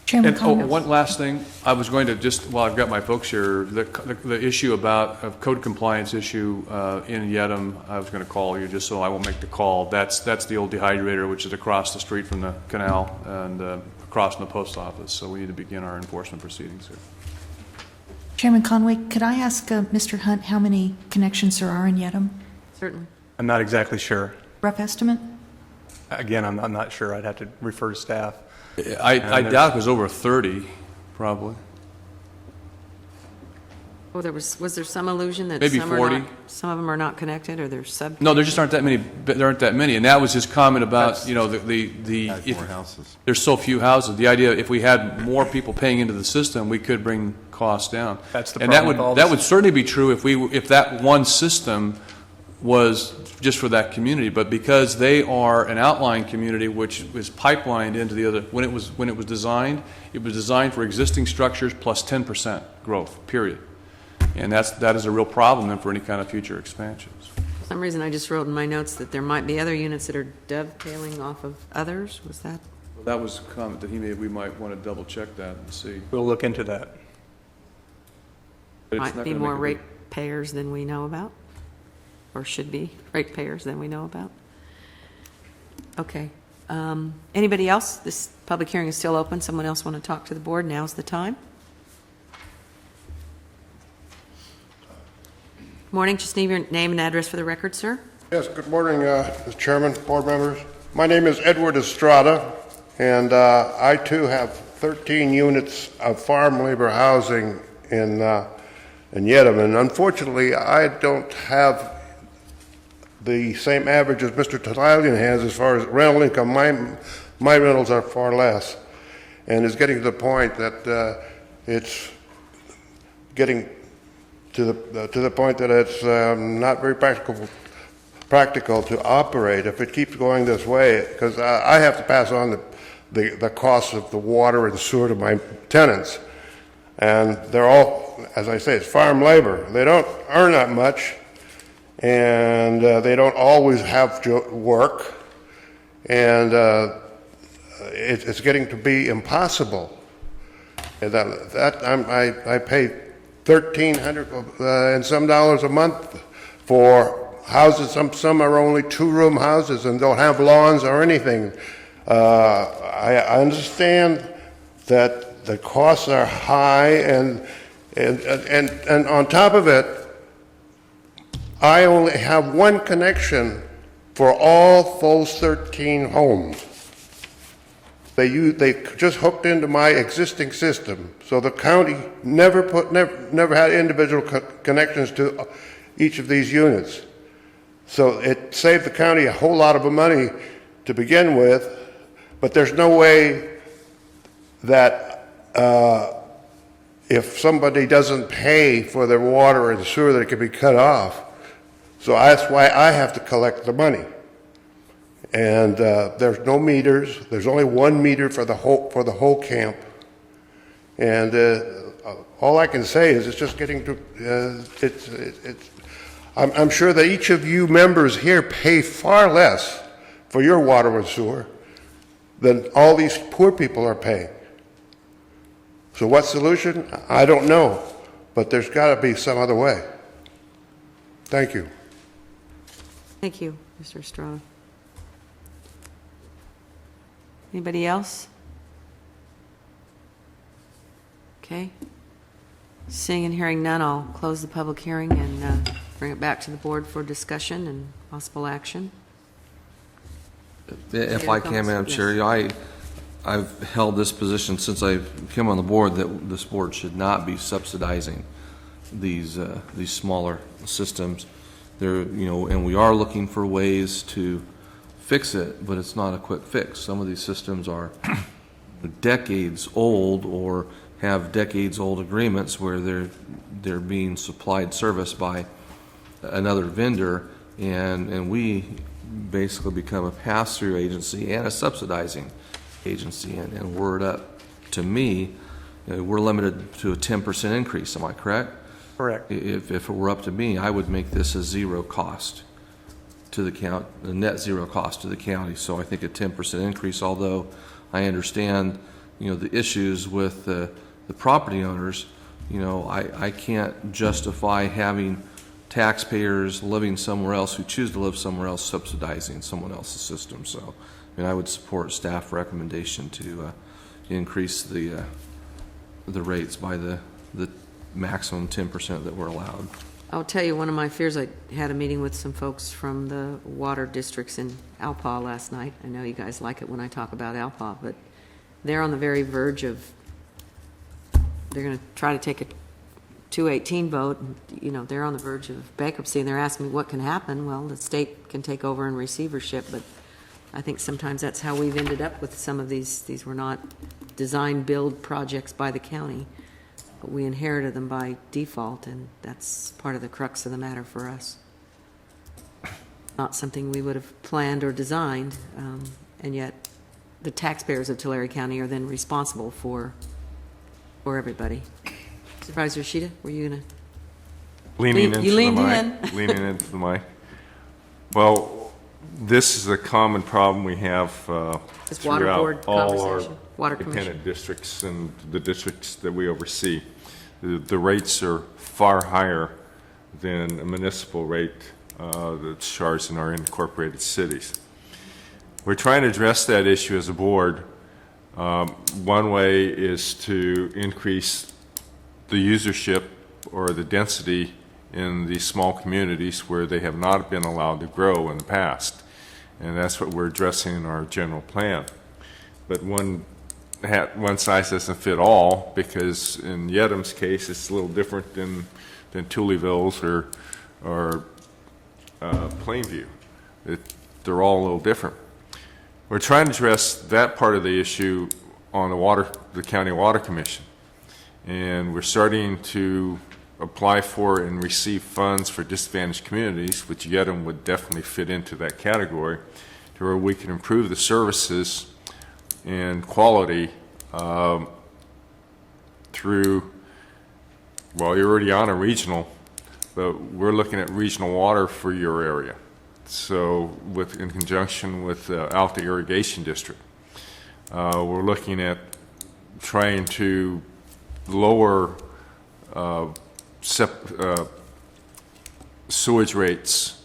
Chairman And Conway. one last thing, I was going to just, while I've got my folks here, the issue about a code compliance issue in Yedem, I was going to call you just so I won't make the call. That's the old dehydrator, which is across the street from the canal and across from the post office. So we need to begin our enforcement proceedings here. Chairman Conway, could I ask Mr. Hunt how many connections there are in Yedem? Certainly. I'm not exactly sure. Rough estimate? Again, I'm not sure. I'd have to refer to staff. I doubt it was over 30, probably. Oh, was there some illusion that Maybe some 40. Some of them are not connected, or they're sub? No, there just aren't that many. There aren't that many, and that was his comment about More houses. there's so few houses. The idea, if we had more people paying into the system, we could bring costs down. That's the and problem with all that this. would certainly be true if that one system was just for that community. But because they are an outlying community, which is pipelined into the other, when it was designed, it was designed for existing structures plus 10% growth. Period. And that is a real problem then for any kind of future expansions. For some reason, I just wrote in my notes that there might be other units that are dovetailing off of others. Was that? Well, that was a comment that he made. We might want to double check that and see. We'll look into that. But it's Might not be gonna more make a big- ratepayers than we know about, or should be ratepayers than we know about. Okay. Anybody else? This public hearing is still open. Someone else want to talk to the board? Now's the time. Morning. Just need your name and address for the record, sir. Yes, good morning, Mr. Chairman, board members. My name is Edward Estrada, and I too have 13 units of farm labor housing in Yedem, and unfortunately, I don't have the same average as Mr. Talian has as far as rental income. My rentals are far less, and it's getting to the point that it's getting to the point that it's not very practical to operate if it keeps going this way, because I have to pass on the costs of the water and sewer to my tenants, and they're all, as I say, it's farm labor. They don't earn that much, and they don't always have work, and it's getting to be impossible. And I pay $1,300 and some dollars a month for houses. Some are only two-room houses and don't have lawns or anything. I understand that the costs are high, and on top of it, I only have one connection for all those 13 homes. They just hooked into my existing system, so the county never had individual connections to each of these units. So it saved the county a whole lot of money to begin with, but there's no way that if somebody doesn't pay for their water and sewer, that it can be cut off. So that's why I have to collect the money. And there's no meters. There's only one meter for the whole camp. And all I can say is it's just getting to. I'm sure that each of you members here pay far less for your water and sewer than all these poor people are paying. So what solution? I don't know, but there's got to be some other way. Thank you. Thank you, Mr. Estrada. Anybody else? Okay. Seeing and hearing none, I'll close the public hearing and bring it back to the board for discussion and possible action. If I can, Madam Yes. Chair, I've held this position since I came on the board, that this board should not be subsidizing these smaller systems. And we are looking for ways to fix it, but it's not a quick fix. Some of these systems are decades old or have decades-old agreements where they're being supplied service by another vendor, and we basically become a pass-through agency and a subsidizing agency. And word up to me, we're limited to a 10% increase. Am I correct? Correct. If it were up to me, I would make this a zero cost to the county, a net zero cost to the county. So I think a 10% increase, although I understand, the issues with the property owners, I can't justify having taxpayers living somewhere else who choose to live somewhere else subsidizing someone else's system. So, I would support staff recommendation to increase the rates by the maximum 10% that we're allowed. I'll tell you, one of my fears, I had a meeting with some folks from the water districts in Alpaugh last night. I know you guys like it when I talk about Alpaugh, but they're on the very verge of, they're going to try to take a 218 vote. And, they're on the verge of bankruptcy, and they're asking me what can happen. Well, the state can take over in receivership, but I think sometimes that's how we've ended up with some of these. These were not design-build projects by the county, but we inherited them by default, and that's part of the crux of the matter for us. Not something we would have planned or designed, and yet the taxpayers of Tulare County are then responsible for everybody. Supervisor Shida, were you going to? Leaning You leaned into the in. mic. Leaning into the mic. Well, this is a common problem we have This water board throughout all our conversation, water independent commission. districts and the districts that we oversee. The rates are far higher than a municipal rate that's charged in our incorporated cities. We're trying to address that issue as a board. One way is to increase the usership or the density in these small communities where they have not been allowed to grow in the past. And that's what we're addressing in our general plan. But one size doesn't fit all, because in Yedam's case, it's a little different than Tuleyville's or Plainview. They're all a little different. We're trying to address that part of the issue on the County Water Commission. And we're starting to apply for and receive funds for disadvantaged communities, which Yedam would definitely fit into that category, to where we can improve the services and quality through, well, you're already on a regional, but we're looking at regional water for your area. So in conjunction with Alta Irrigation District, we're looking at trying to lower sewage rates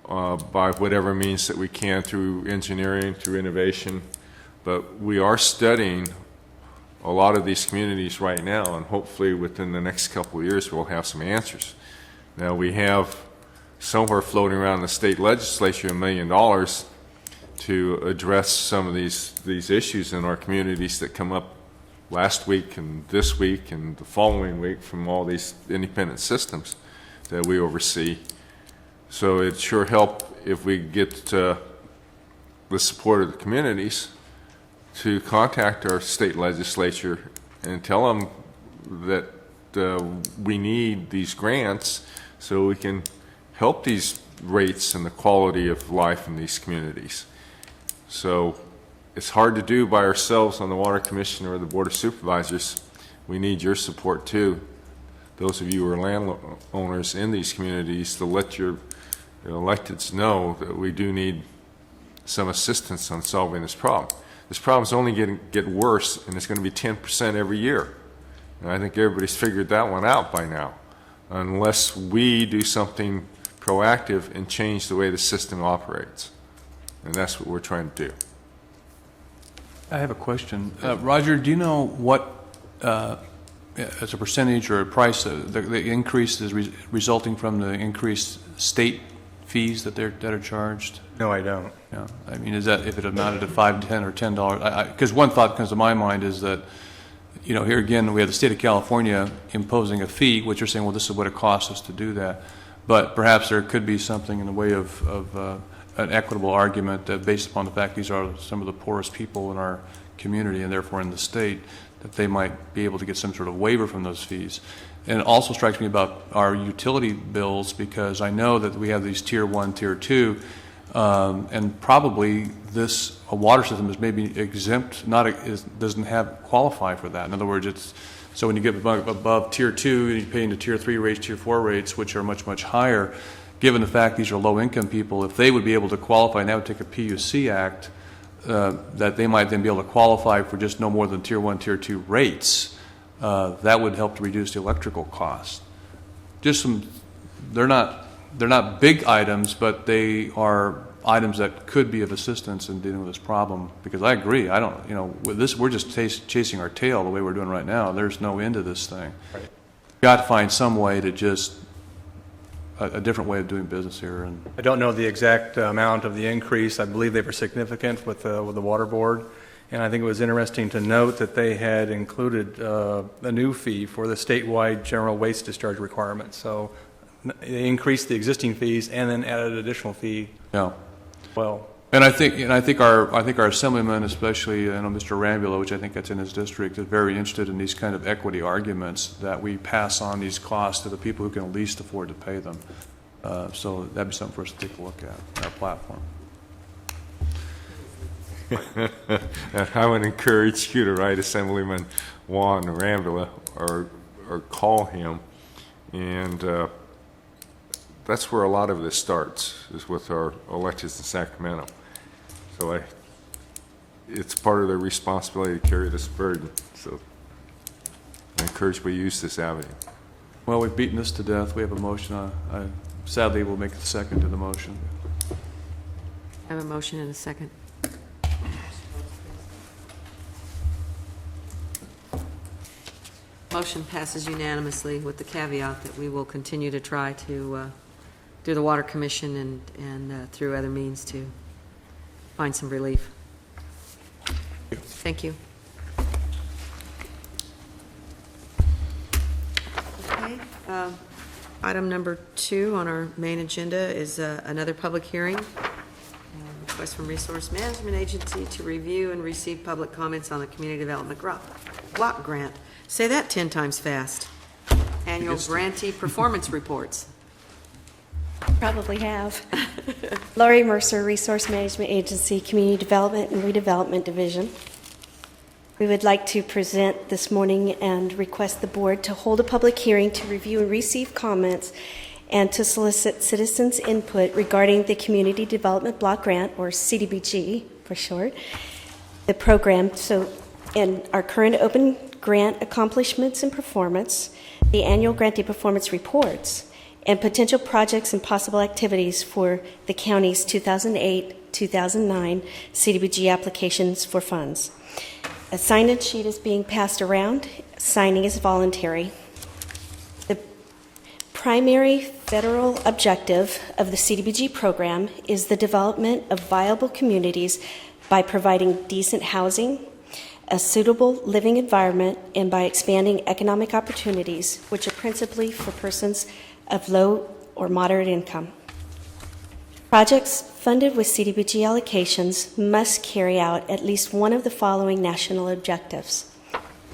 by whatever means that we can, through engineering, through innovation. But we are studying a lot of these communities right now, and hopefully within the next couple of years we'll have some answers. Now, we have somewhere floating around the state legislature $1 million to address some of these issues in our communities that come up last week and this week and the following week from all these independent systems that we oversee. So it'd sure help if we get the support of the communities to contact our state legislature and tell them that we need these grants so we can help these rates and the quality of life in these communities. So it's hard to do by ourselves on the Water Commission or the Board of Supervisors. We need your support too, those of you who are landowners in these communities, to let your electeds know that we do need some assistance on solving this problem. This problem is only get worse, and it's going to be 10% every year. And I think everybody's figured that one out by now, unless we do something proactive and change the way the system operates. And that's what we're trying to do. I have a question. Roger, do you know what, as a percentage or a price, the increase is resulting from the increased state fees that are charged? No, I don't. Yeah, I mean, is that if it amounted to $5, $10, or $10? Because one thought comes to my mind is that, you know, here again, we have the state of California imposing a fee, which you're saying, well, this is what it costs us to do that. But perhaps there could be something in the way of an equitable argument that based upon the fact these are some of the poorest people in our community and therefore in the state, that they might be able to get some sort of waiver from those fees. And it also strikes me about our utility bills, because I know that we have these tier 1, tier 2, and probably a water system is maybe exempt, doesn't qualify for that. In other words, it's so when you get above tier 2, you pay into tier 3 rates, tier 4 rates, which are much, much higher. Given the fact these are low-income people, if they would be able to qualify, and that would take a PUC act, that they might then be able to qualify for just no more than tier 1, tier 2 rates, that would help to reduce the electrical cost. Just they're not big items, but they are items that could be of assistance in dealing with this problem. Because I agree, with this, we're just chasing our tail the way we're doing right now. There's no end to this thing. Right. We've got to find some way to just a different way of doing business here. And I don't know the exact amount of the increase. I believe they were significant with the water board. And I think it was interesting to note that they had included a new fee for the statewide general waste discharge requirements. So they increased the existing fees and then added an additional fee. Yeah. Well. And I think our assemblyman, especially Mr. Rambula, which I think that's in his district, is very interested in these kind of equity arguments that we pass on these costs to the people who can least afford to pay them. So that'd be something for us to take a look at our platform. I would encourage you to write Assemblyman Juan Rambula or call him, and that's where a lot of this starts, is with our electeds in Sacramento. So it's part of their responsibility to carry this burden. So I encourage we use this avenue. Well, we've beaten this to death. We have a motion. Sadly, we'll make the second to the motion. I have a motion and a second. Motion passes unanimously with the caveat that we will continue to try to, through the Water Commission and through other means, to find some relief. Thank you. Okay. Item number 2 on our main agenda is another public hearing. Request from Resource Management Agency to review and receive public comments on the Community Development Block Grant. Say that 10 times fast. Annual grantee performance reports. Probably have. Laurie Mercer, Resource Management Agency, Community Development and Redevelopment Division. We would like to present this morning and request the board to hold a public hearing to review and receive comments and to solicit citizens' input regarding the Community Development Block Grant, or CDBG for short, the program. So, in our current open grant accomplishments and performance, the annual grantee performance reports, and potential projects and possible activities for the county's 2008-2009 CDBG applications for funds. A sign-in sheet is being passed around. Signing is voluntary. The primary federal objective of the CDBG program is the development of viable communities by providing decent housing, a suitable living environment, and by expanding economic opportunities, which are principally for persons of low or moderate income. Projects funded with CDBG allocations must carry out at least one of the following national objectives: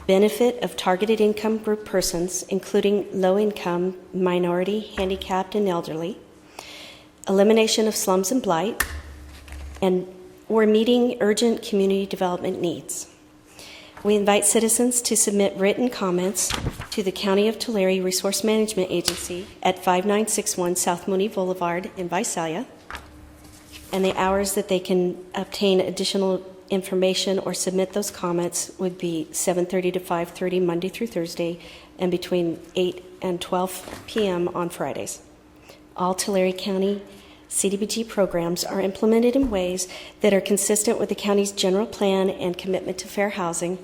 benefit of targeted income group persons, including low income, minority, handicapped, and elderly, elimination of slums and blight, or meeting urgent community development needs. We invite citizens to submit written comments to the County of Tulare Resource Management Agency at 5961 South Mooney Boulevard in Visalia. And the hours that they can obtain additional information or submit those comments would be 7:30 to 5:30 Monday through Thursday, and between 8 and 12 p.m. on Fridays. All Tulare County CDBG programs are implemented in ways that are consistent with the county's general plan and commitment to fair housing.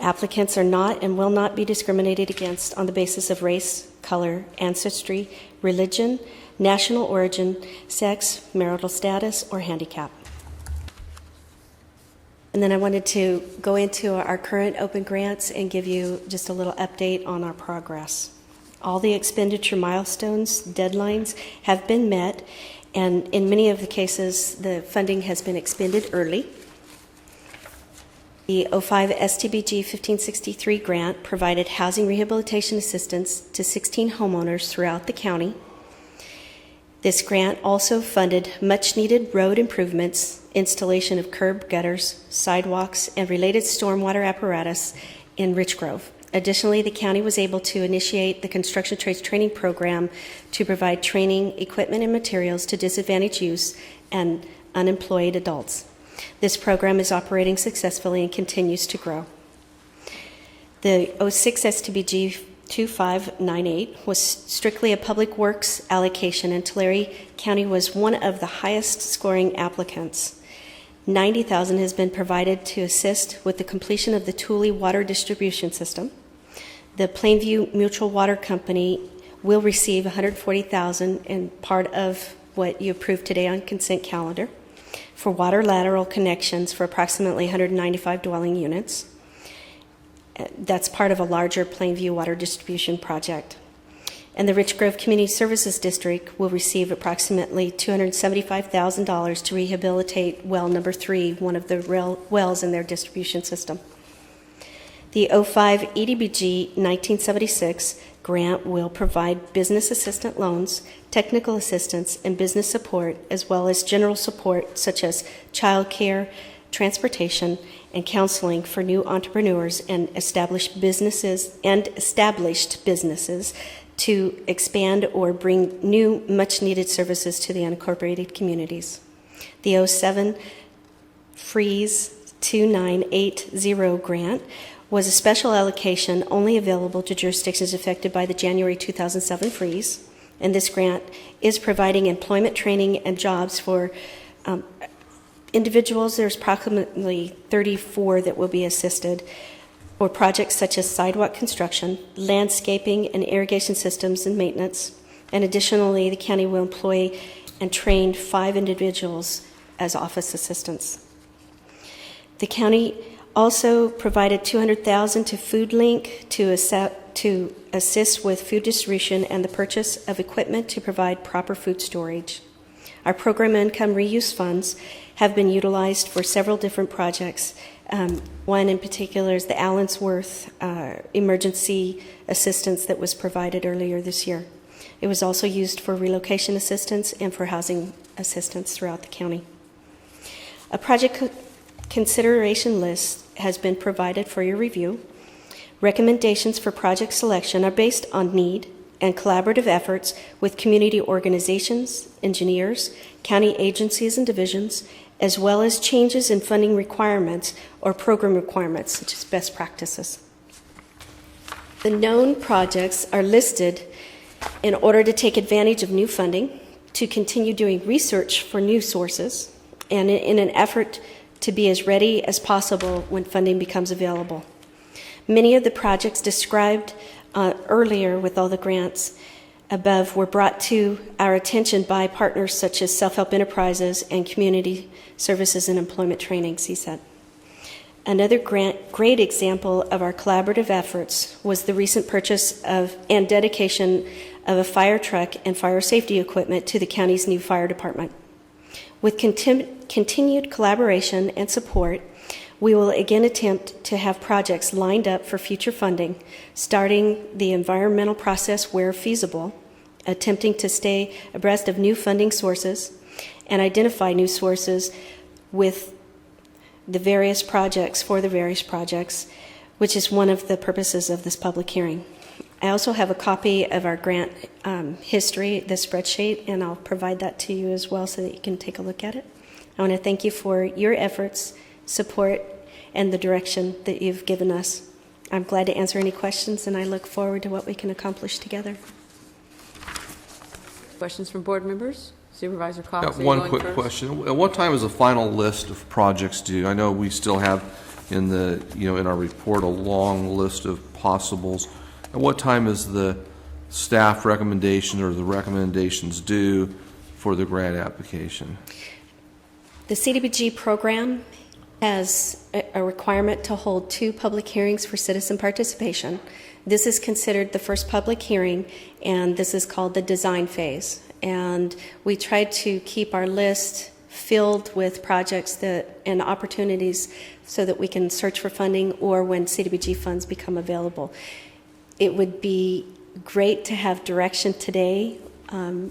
Applicants are not and will not be discriminated against on the basis of race, color, ancestry, religion, national origin, sex, marital status, or handicap. And then I wanted to go into our current open grants and give you just a little update on our progress. All the expenditure milestones, deadlines have been met, and in many of the cases, the funding has been expended early. The 05 STBG 1563 grant provided housing rehabilitation assistance to 16 homeowners throughout the county. This grant also funded much-needed road improvements, installation of curb gutters, sidewalks, and related stormwater apparatus in Rich Grove. Additionally, the county was able to initiate the construction trades training program to provide training, equipment, and materials to disadvantaged youth and unemployed adults. This program is operating successfully and continues to grow. The 06 STBG 2598 was strictly a public works allocation, and Tulare County was one of the highest scoring applicants. $90,000 has been provided to assist with the completion of the Thule water distribution system. The Plainview Mutual Water Company will receive $140,000 and part of what you approved today on consent calendar for water lateral connections for approximately 195 dwelling units. That's part of a larger Plainview water distribution project. And the Rich Grove Community Services District will receive approximately $275,000 to rehabilitate well number 3, one of the wells in their distribution system. The 05 EDBG 1976 grant will provide business assistant loans, technical assistance, and business support, as well as general support such as child care, transportation, and counseling for new entrepreneurs and established businesses to expand or bring new much-needed services to the unincorporated communities. The 07 Freeze 2980 grant was a special allocation only available to jurisdictions affected by the January 2007 freeze, and this grant is providing employment training and jobs for individuals. There's approximately 34 that will be assisted for projects such as sidewalk construction, landscaping, and irrigation systems and maintenance. And additionally, the county will employ and train 5 individuals as office assistants. The county also provided $200,000 to FoodLink to assist with food distribution and the purchase of equipment to provide proper food storage. Our program income reuse funds have been utilized for several different projects. One in particular is the Allensworth emergency assistance that was provided earlier this year. It was also used for relocation assistance and for housing assistance throughout the county. A project consideration list has been provided for your review. Recommendations for project selection are based on need and collaborative efforts with community organizations, engineers, county agencies and divisions, as well as changes in funding requirements or program requirements, such as best practices. The known projects are listed in order to take advantage of new funding, to continue doing research for new sources, and in an effort to be as ready as possible when funding becomes available. Many of the projects described earlier with all the grants above were brought to our attention by partners such as Self-Help Enterprises and Community Services and Employment Training, CSET. Another great example of our collaborative efforts was the recent purchase of and dedication of a fire truck and fire safety equipment to the county's new fire department. With continued collaboration and support, we will again attempt to have projects lined up for future funding, starting the environmental process where feasible, attempting to stay abreast of new funding sources, and identify new sources with the various projects, which is one of the purposes of this public hearing. I also have a copy of our grant history, the spreadsheet, and I'll provide that to you as well so that you can take a look at it. I want to thank you for your efforts, support, and the direction that you've given us. I'm glad to answer any questions, and I look forward to what we can accomplish together. Questions from board members? Supervisor Cox, Got are you one going quick first? question. At what time is the final list of projects due? I know we still have in the, in our report, a long list of possibles. At what time is the staff recommendation or the recommendations due for the grant application? The CDBG program has a requirement to hold 2 public hearings for citizen participation. This is considered the first public hearing, and this is called the design phase. And we try to keep our list filled with projects and opportunities so that we can search for funding or when CDBG funds become available. It would be great to have direction today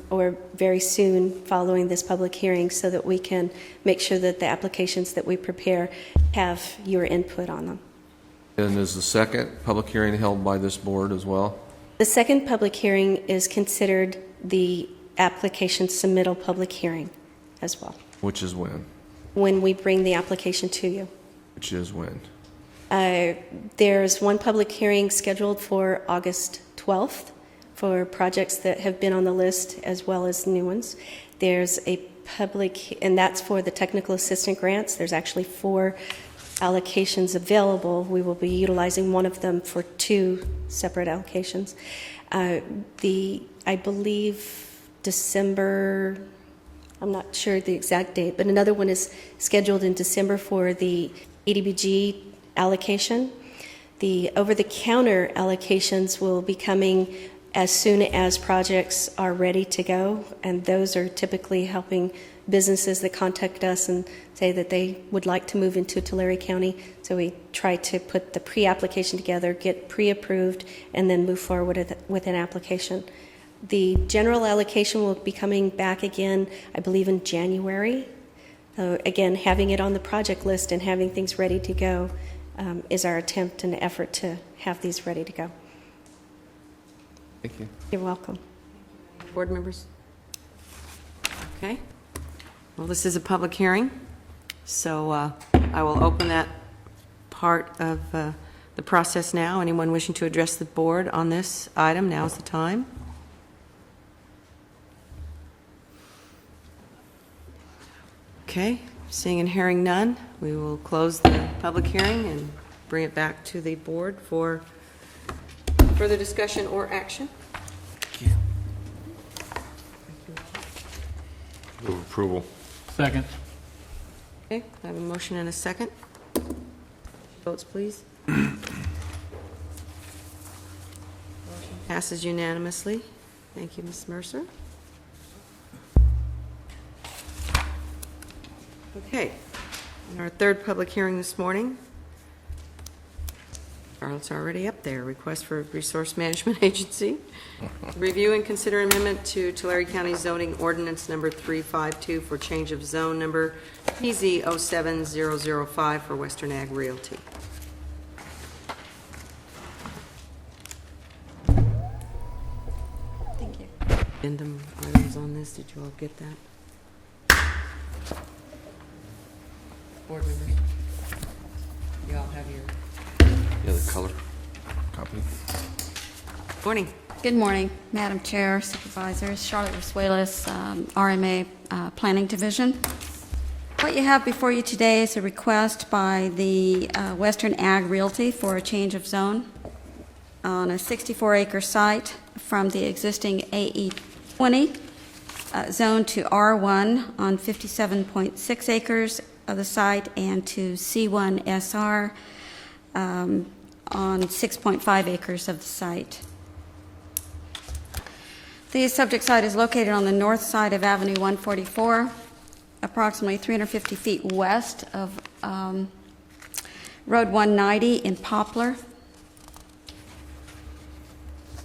or very soon following this public hearing so that we can make sure that the applications that we prepare have your input on them. And is the second public hearing held by this board as well? The second public hearing is considered the application submittal public hearing as well, Which is when we bring the application to you. Which is when? There's one public hearing scheduled for August 12th for projects that have been on the list as well as new ones. There's a public, and that's for the technical assistant grants. There's actually 4 allocations available. We will be utilizing one of them for 2 separate allocations. I believe December, I'm not sure the exact date, but another one is scheduled in December for the EDBG allocation. The over-the-counter allocations will be coming as soon as projects are ready to go, and those are typically helping businesses that contact us and say that they would like to move into Tulare County. So we try to put the pre-application together, get pre-approved, and then move forward with an application. The general allocation will be coming back again, I believe, in January. Again, having it on the project list and having things ready to go is our attempt and effort to have these ready to go. Thank you. You're welcome. Board members? Okay. Well, this is a public hearing, so I will open that part of the process now. Anyone wishing to address the board on this item, now's the time. Okay, seeing and hearing none, we will close the public hearing and bring it back to the board for further discussion or action. Move approval. Second. Okay, I have a motion and a second. Votes, please. Motion passes unanimously. Thank you, Ms. Mercer. Okay, and our third public hearing this morning. Charlotte's already up there. Request for Resource Management Agency. Review and consider amendment to Tulare County Zoning Ordinance number 352 for change of zone number PZ 07005 for Western Ag Realty. Thank you. Addendum items on this. Did you all get that? Board members, you all have your Yeah, the color copy. morning. Good morning, Madam Chair, Supervisors, Charlotte Rasuelas, RMA Planning Division. What you have before you today is a request by the Western Ag Realty for a change of zone on a 64-acre site from the existing AE20 zone to R1 on 57.6 acres of the site and to C1 SR on 6.5 acres of the site. The subject site is located on the north side of Avenue 144, approximately 350 feet west of Road 190 in Poplar.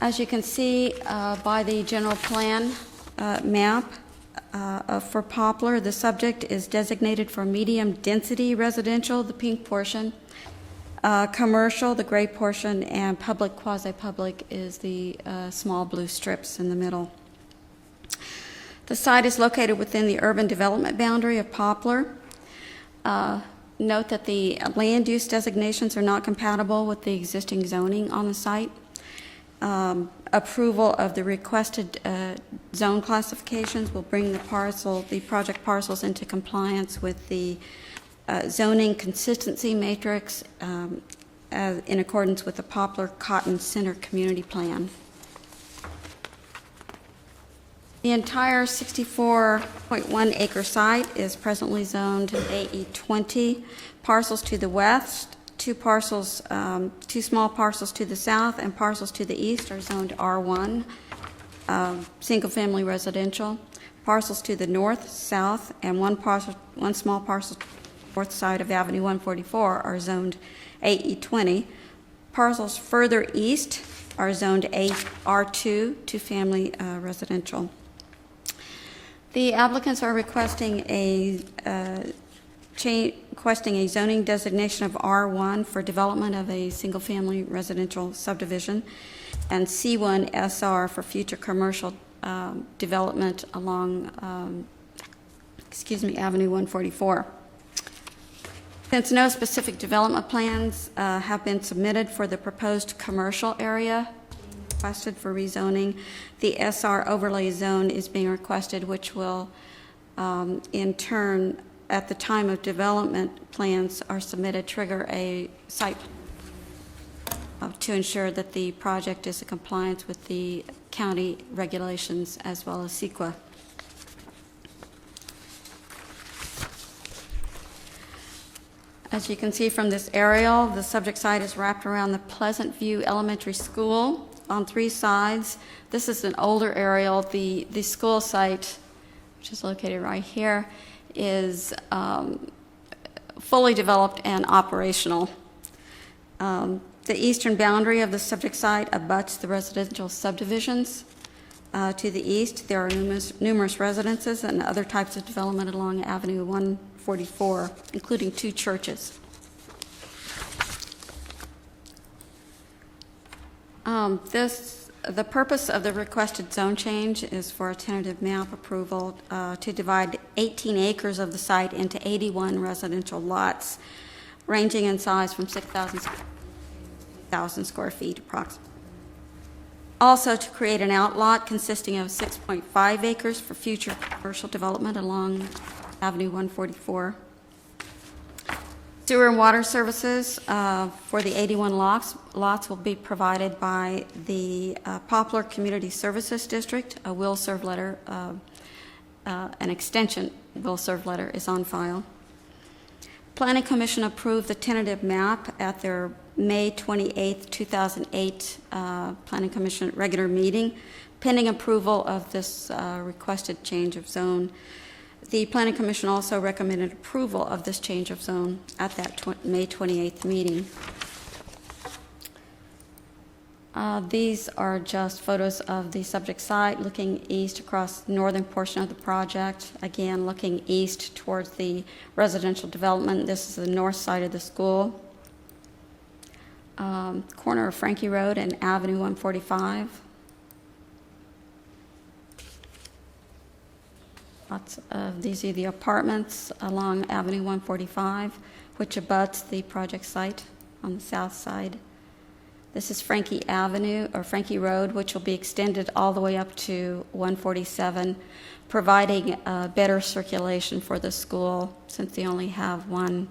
As you can see by the general plan map for Poplar, the subject is designated for medium density residential, the pink portion, commercial, the gray portion, and public, quasi-public is the small blue strips in the middle. The site is located within the urban development boundary of Poplar. Note that the land use designations are not compatible with the existing zoning on the site. approval of the requested zone classifications will bring the project parcels into compliance with the zoning consistency matrix in accordance with the Poplar Cotton Center Community Plan. The entire 64.1 acre site is presently zoned AE 20. Parcels to the west, two small parcels to the south, and parcels to the east are zoned R1, single-family residential. Parcels to the north, south, and one small parcel north side of Avenue 144 are zoned AE 20. Parcels further east are zoned R2, two-family residential. The applicants are requesting a zoning designation of R1 for development of a single-family residential subdivision, and C1 SR for future commercial development along, Avenue 144. Since no specific development plans have been submitted for the proposed commercial area requested for rezoning, the SR overlay zone is being requested, which will, in turn, at the time of development plans are submitted, trigger a site to ensure that the project is in compliance with the county regulations as well as CEQA. As you can see from this aerial, the subject site is wrapped around the Pleasant View Elementary School on 3 sides. This is an older aerial. The school site, which is located right here, is fully developed and operational. The eastern boundary of the subject site abuts the residential subdivisions. To the east, there are numerous residences and other types of development along Avenue 144, including 2 churches. The purpose of the requested zone change is for a tentative map approval to divide 18 acres of the site into 81 residential lots, ranging in size from 6,000 to 1,000 square feet approximately. Also, to create an outlot consisting of 6.5 acres for future commercial development along Avenue 144. Sewer and water services for the 81 lots will be provided by the Poplar Community Services District. A will serve letter, an extension will serve letter is on file. Planning Commission approved the tentative map at their May 28, 2008 Planning Commission regular meeting, pending approval of this requested change of zone. The Planning Commission also recommended approval of this change of zone at that May 28th meeting. These are just photos of the subject site looking east across the northern portion of the project. Again, looking east towards the residential development. This is the north side of the school. Corner of Frankie Road and Avenue 145. These are the apartments along Avenue 145, which abuts the project site on the south side. This is Frankie Avenue, or Frankie Road, which will be extended all the way up to 147, providing better circulation for the school, since they only have one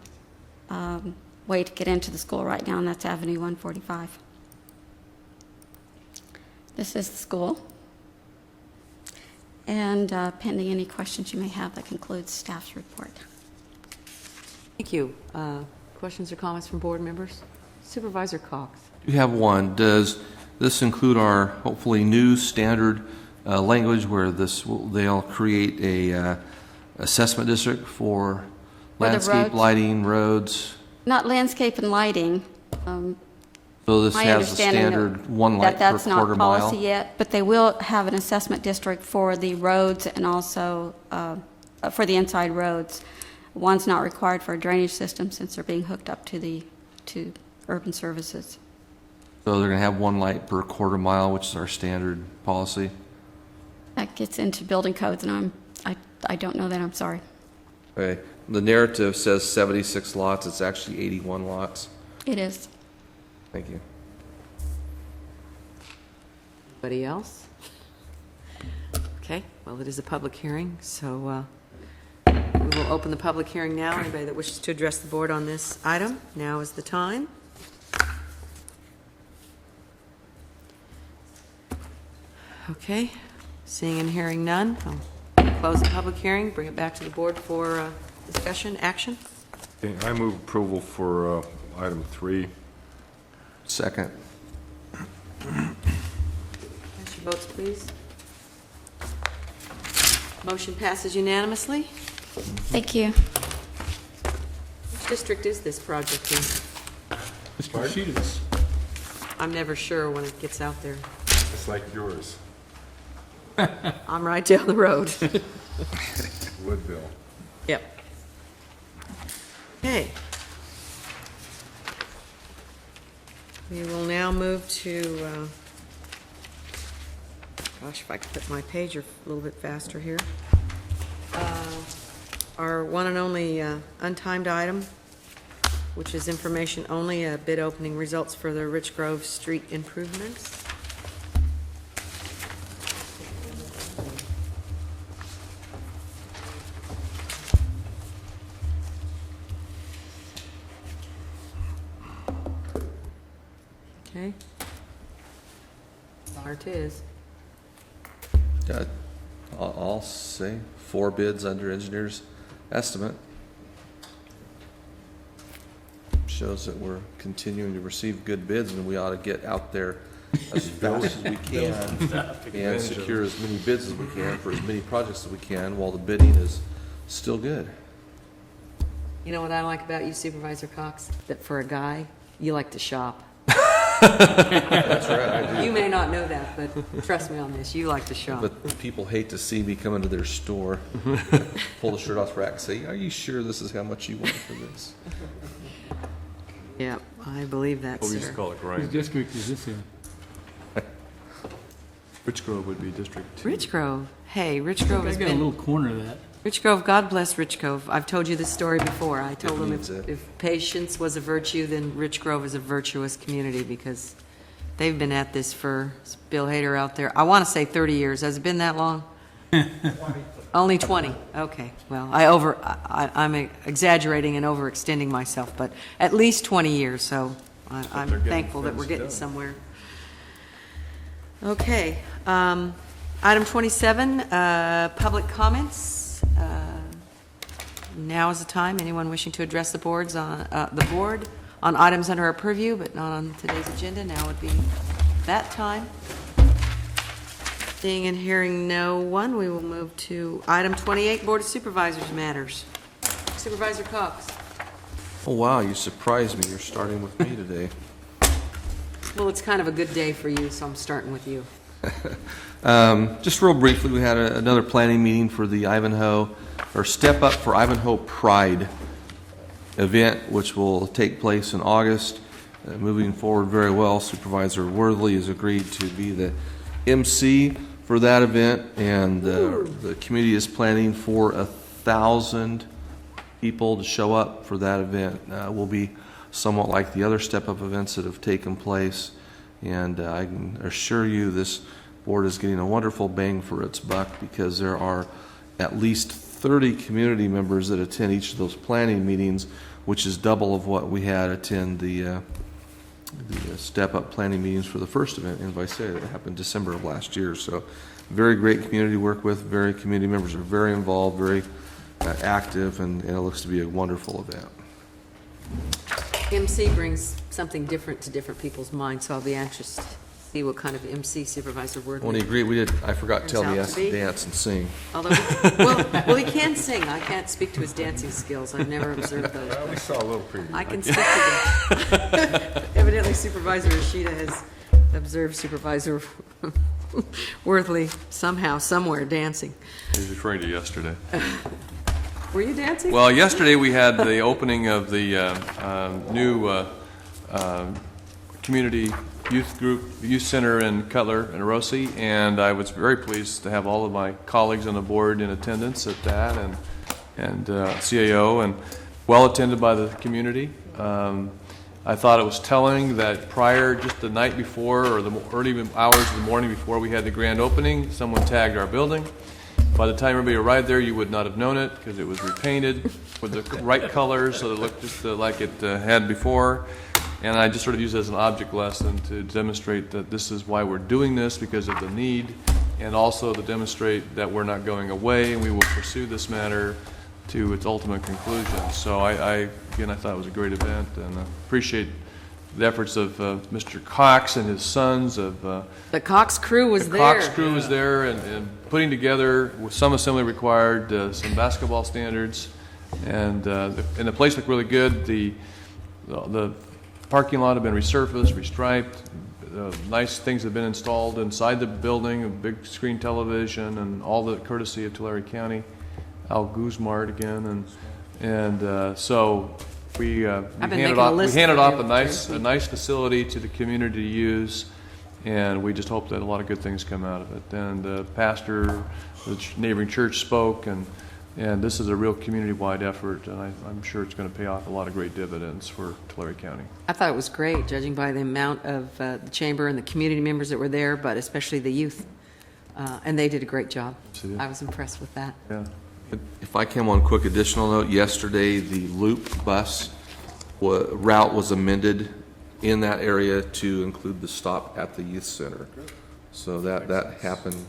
way to get into the school right now, and that's Avenue 145. This is the school. And pending any questions you may have, that concludes staff's report. Thank you. Questions or comments from board members? Supervisor Cox. You have one. Does this include our hopefully new standard language where they'll create a assessment district for landscape, lighting, roads? Not landscape and lighting. So this has the standard 1 light per that's quarter not mile? policy yet, but they will have an assessment district for the roads and also for the inside roads. One's not required for a drainage system since they're being hooked up to urban services. So they're going to have 1 light per quarter mile, which is our standard policy? That gets into building codes, and I don't know that. I'm sorry. Okay. The narrative says 76 lots. It's actually 81 lots. It is. Thank you. Anybody else? Okay, well, it is a public hearing, so we will open the public hearing now. Anybody that wishes to address the board on this item, now is the time. Okay, seeing and hearing none, I'll close the public hearing, bring it back to the board for discussion, action. Okay, I move approval for item 3. Second. Cast your votes, please. Motion passes unanimously. Thank you. Which district is this project in? Mr. Sheetus. I'm never sure when it gets out there. It's like yours, I'm right down the road. Woodville. Yep. Okay. We will now move to, gosh, if I could put my pager a little bit faster here. Our one and only untimed item, which is information only, bid opening results for the Rich Grove Street improvements. Okay. There it is. I'll say 4 bids under engineer's estimate. Shows that we're continuing to receive good bids, and we ought to get out there as fast as we can and secure as many bids as we can for as many projects as we can while the bidding is still good. You know what I like about you, Supervisor Cox? That for a guy, you like to shop. That's right, I do. You may not know that, but trust me on this, you like to shop. But people hate to see me come into their store, pull the shirt off the rack and say, "Are you sure this is how much you want for this?" Yeah, I believe that, What we used to sir. call it Whose grind. district is this in? Rich Grove would be District 2. Rich Grove. Hey, Rich Grove I has got a little been... corner of that. Rich Grove, God bless Rich Grove. I've told you this story before. I told It them means it. if patience was a virtue, then Rich Grove is a virtuous community because they've been at this for, Bill Hader out there, I want to say 30 years. Has it been that long? Only 20. Okay. Well, I'm exaggerating and overextending myself, but at least 20 years. So they're I'm getting thankful that things we're getting done. somewhere. Okay. Item 27, public comments. Now is the time. Anyone wishing to address the board on items under our purview, but not on today's agenda. Now would be that time. Seeing and hearing no one, we will move to item 28, Board of Supervisors matters. Supervisor Cox. Oh, wow, you surprised me. You're starting with me today. Well, it's kind of a good day for you, so I'm starting with you. Just real briefly, we had another planning meeting for the Step Up for Ivanhoe Pride event, which will take place in August. Moving forward very well. Supervisor Worthley has agreed to be the MC for that event, and the committee is planning for 1,000 people to show up for that event. Will be somewhat like the other Step Up events that have taken place, and I can assure you this board is getting a wonderful bang for its buck because there are at least 30 community members that attend each of those planning meetings, which is double of what we had attend the Step Up planning meetings for the first event in Visalia that happened December of last year. So very great community to work with. Very community members are very involved, very active, and it looks to be a wonderful event. MC brings something different to different people's minds, so I'll be anxious to see what kind of MC Supervisor Worthley. When he agreed, I forgot to tell him he Turns has out to to be. dance and sing. Although, well, he can sing. I can't speak to his dancing skills. I've never observed those. Well, we saw a little preview. I can speak to them. Evidently, Supervisor Ishida has observed Supervisor Worthley somehow, somewhere dancing. He's referring to yesterday. Were you dancing? Well, yesterday we had the opening of the new community youth center in Cutler and Rossi, and I was very pleased to have all of my colleagues on the board in attendance at that, and CAO, and well attended by the community. I thought it was telling that prior, just the night before or the early hours of the morning before we had the grand opening, someone tagged our building. By the time everybody arrived there, you would not have known it because it was repainted with the right colors so that it looked just like it had before. And I just sort of use it as an object lesson to demonstrate that this is why we're doing this, because of the need, and also to demonstrate that we're not going away and we will pursue this matter to its ultimate conclusion. So again, I thought it was a great event, and I appreciate the efforts of Mr. Cox and his sons. The Cox crew was there. The Cox crew was there and putting together, with some assembly required, some basketball standards, and the place looked really good. The parking lot had been resurfaced, restriped. Nice things have been installed inside the building, a big screen television, and all the courtesy of Tulare County. Al Guzmart again, and so we handed off a nice facility to the community to use, and we just hope that a lot of good things come out of it. And the pastor, the neighboring church spoke, and this is a real community-wide effort, and I'm sure it's going to pay off a lot of great dividends for Tulare County. I thought it was great, judging by the amount of the chamber and the community members that were there, but especially the youth, and they did a great job. I was impressed with that. Yeah. If I can, one quick additional note. Yesterday, the Loop bus route was amended in that area to include the stop at the youth center. So that happened,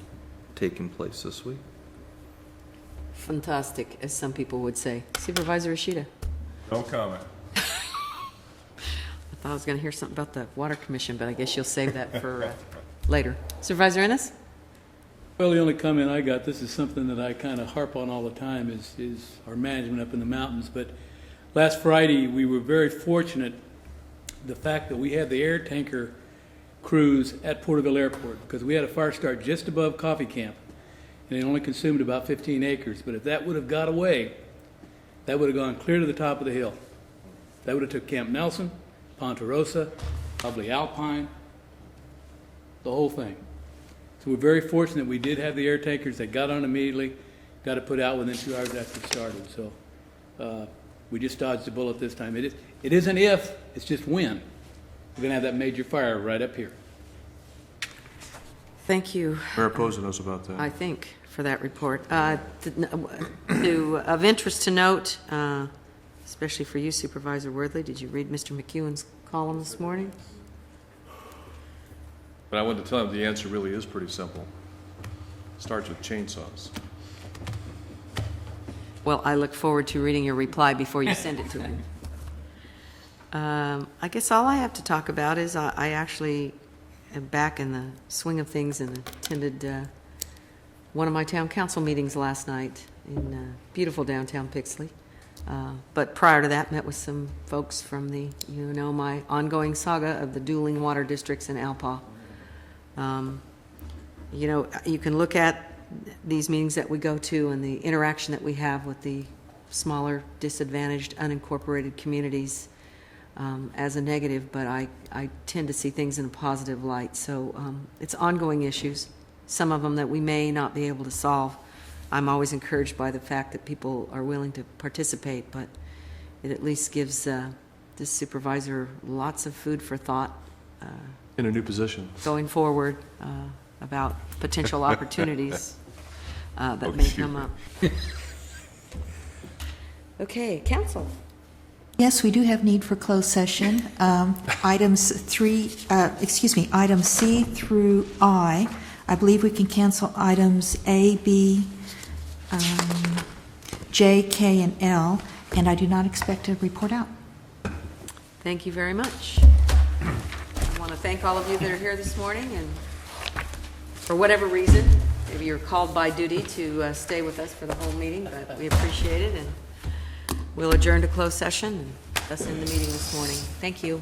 taking place this week. Fantastic, as some people would say. Supervisor Ishida. No comment. I thought I was going to hear something about the Water Commission, but I guess you'll save that for later. Supervisor Ennis? Well, the only comment I got, this is something that I kind of harp on all the time, is our management up in the mountains. But last Friday, we were very fortunate, the fact that we had the air tanker crews at Porterville Airport, because we had a fire start just above Coffee Camp, and it only consumed about 15 acres. But if that would have got away, that would have gone clear to the top of the hill. That would have took Camp Nelson, Ponderosa, probably Alpine, the whole thing. So we're very fortunate we did have the air tankers that got on immediately, got it put out within 2 hours after it started. So we just dodged a bullet this time. It isn't if, it's just when. We're going to have that major fire right up here. Thank you. Mayor Posa knows about that. I think, for that report. Of interest to note, especially for you, Supervisor Worthley, did you read Mr. McEwen's column this morning? But I wanted to tell him the answer really is pretty simple. Starts with chainsaws. Well, I look forward to reading your reply before you send it to me. I guess all I have to talk about is I actually am back in the swing of things and attended one of my town council meetings last night in beautiful downtown Pixley. But prior to that, met with some folks from my ongoing saga of the dueling water districts in Alpa. You can look at these meetings that we go to and the interaction that we have with the smaller, disadvantaged, unincorporated communities as a negative, but I tend to see things in a positive light. So it's ongoing issues, some of them that we may not be able to solve. I'm always encouraged by the fact that people are willing to participate, but it at least gives this supervisor lots of food for thought. In a new position. Going forward about potential opportunities that may come up. Okay, council. Yes, we do have need for closed session. Items C through I believe we can cancel items A, B, J, K, and L, and I do not expect a report out. Thank you very much. I want to thank all of you that are here this morning, and for whatever reason, maybe you're called by duty to stay with us for the whole meeting, but we appreciate it, and we'll adjourn to closed session, and thus end the meeting this morning. Thank you.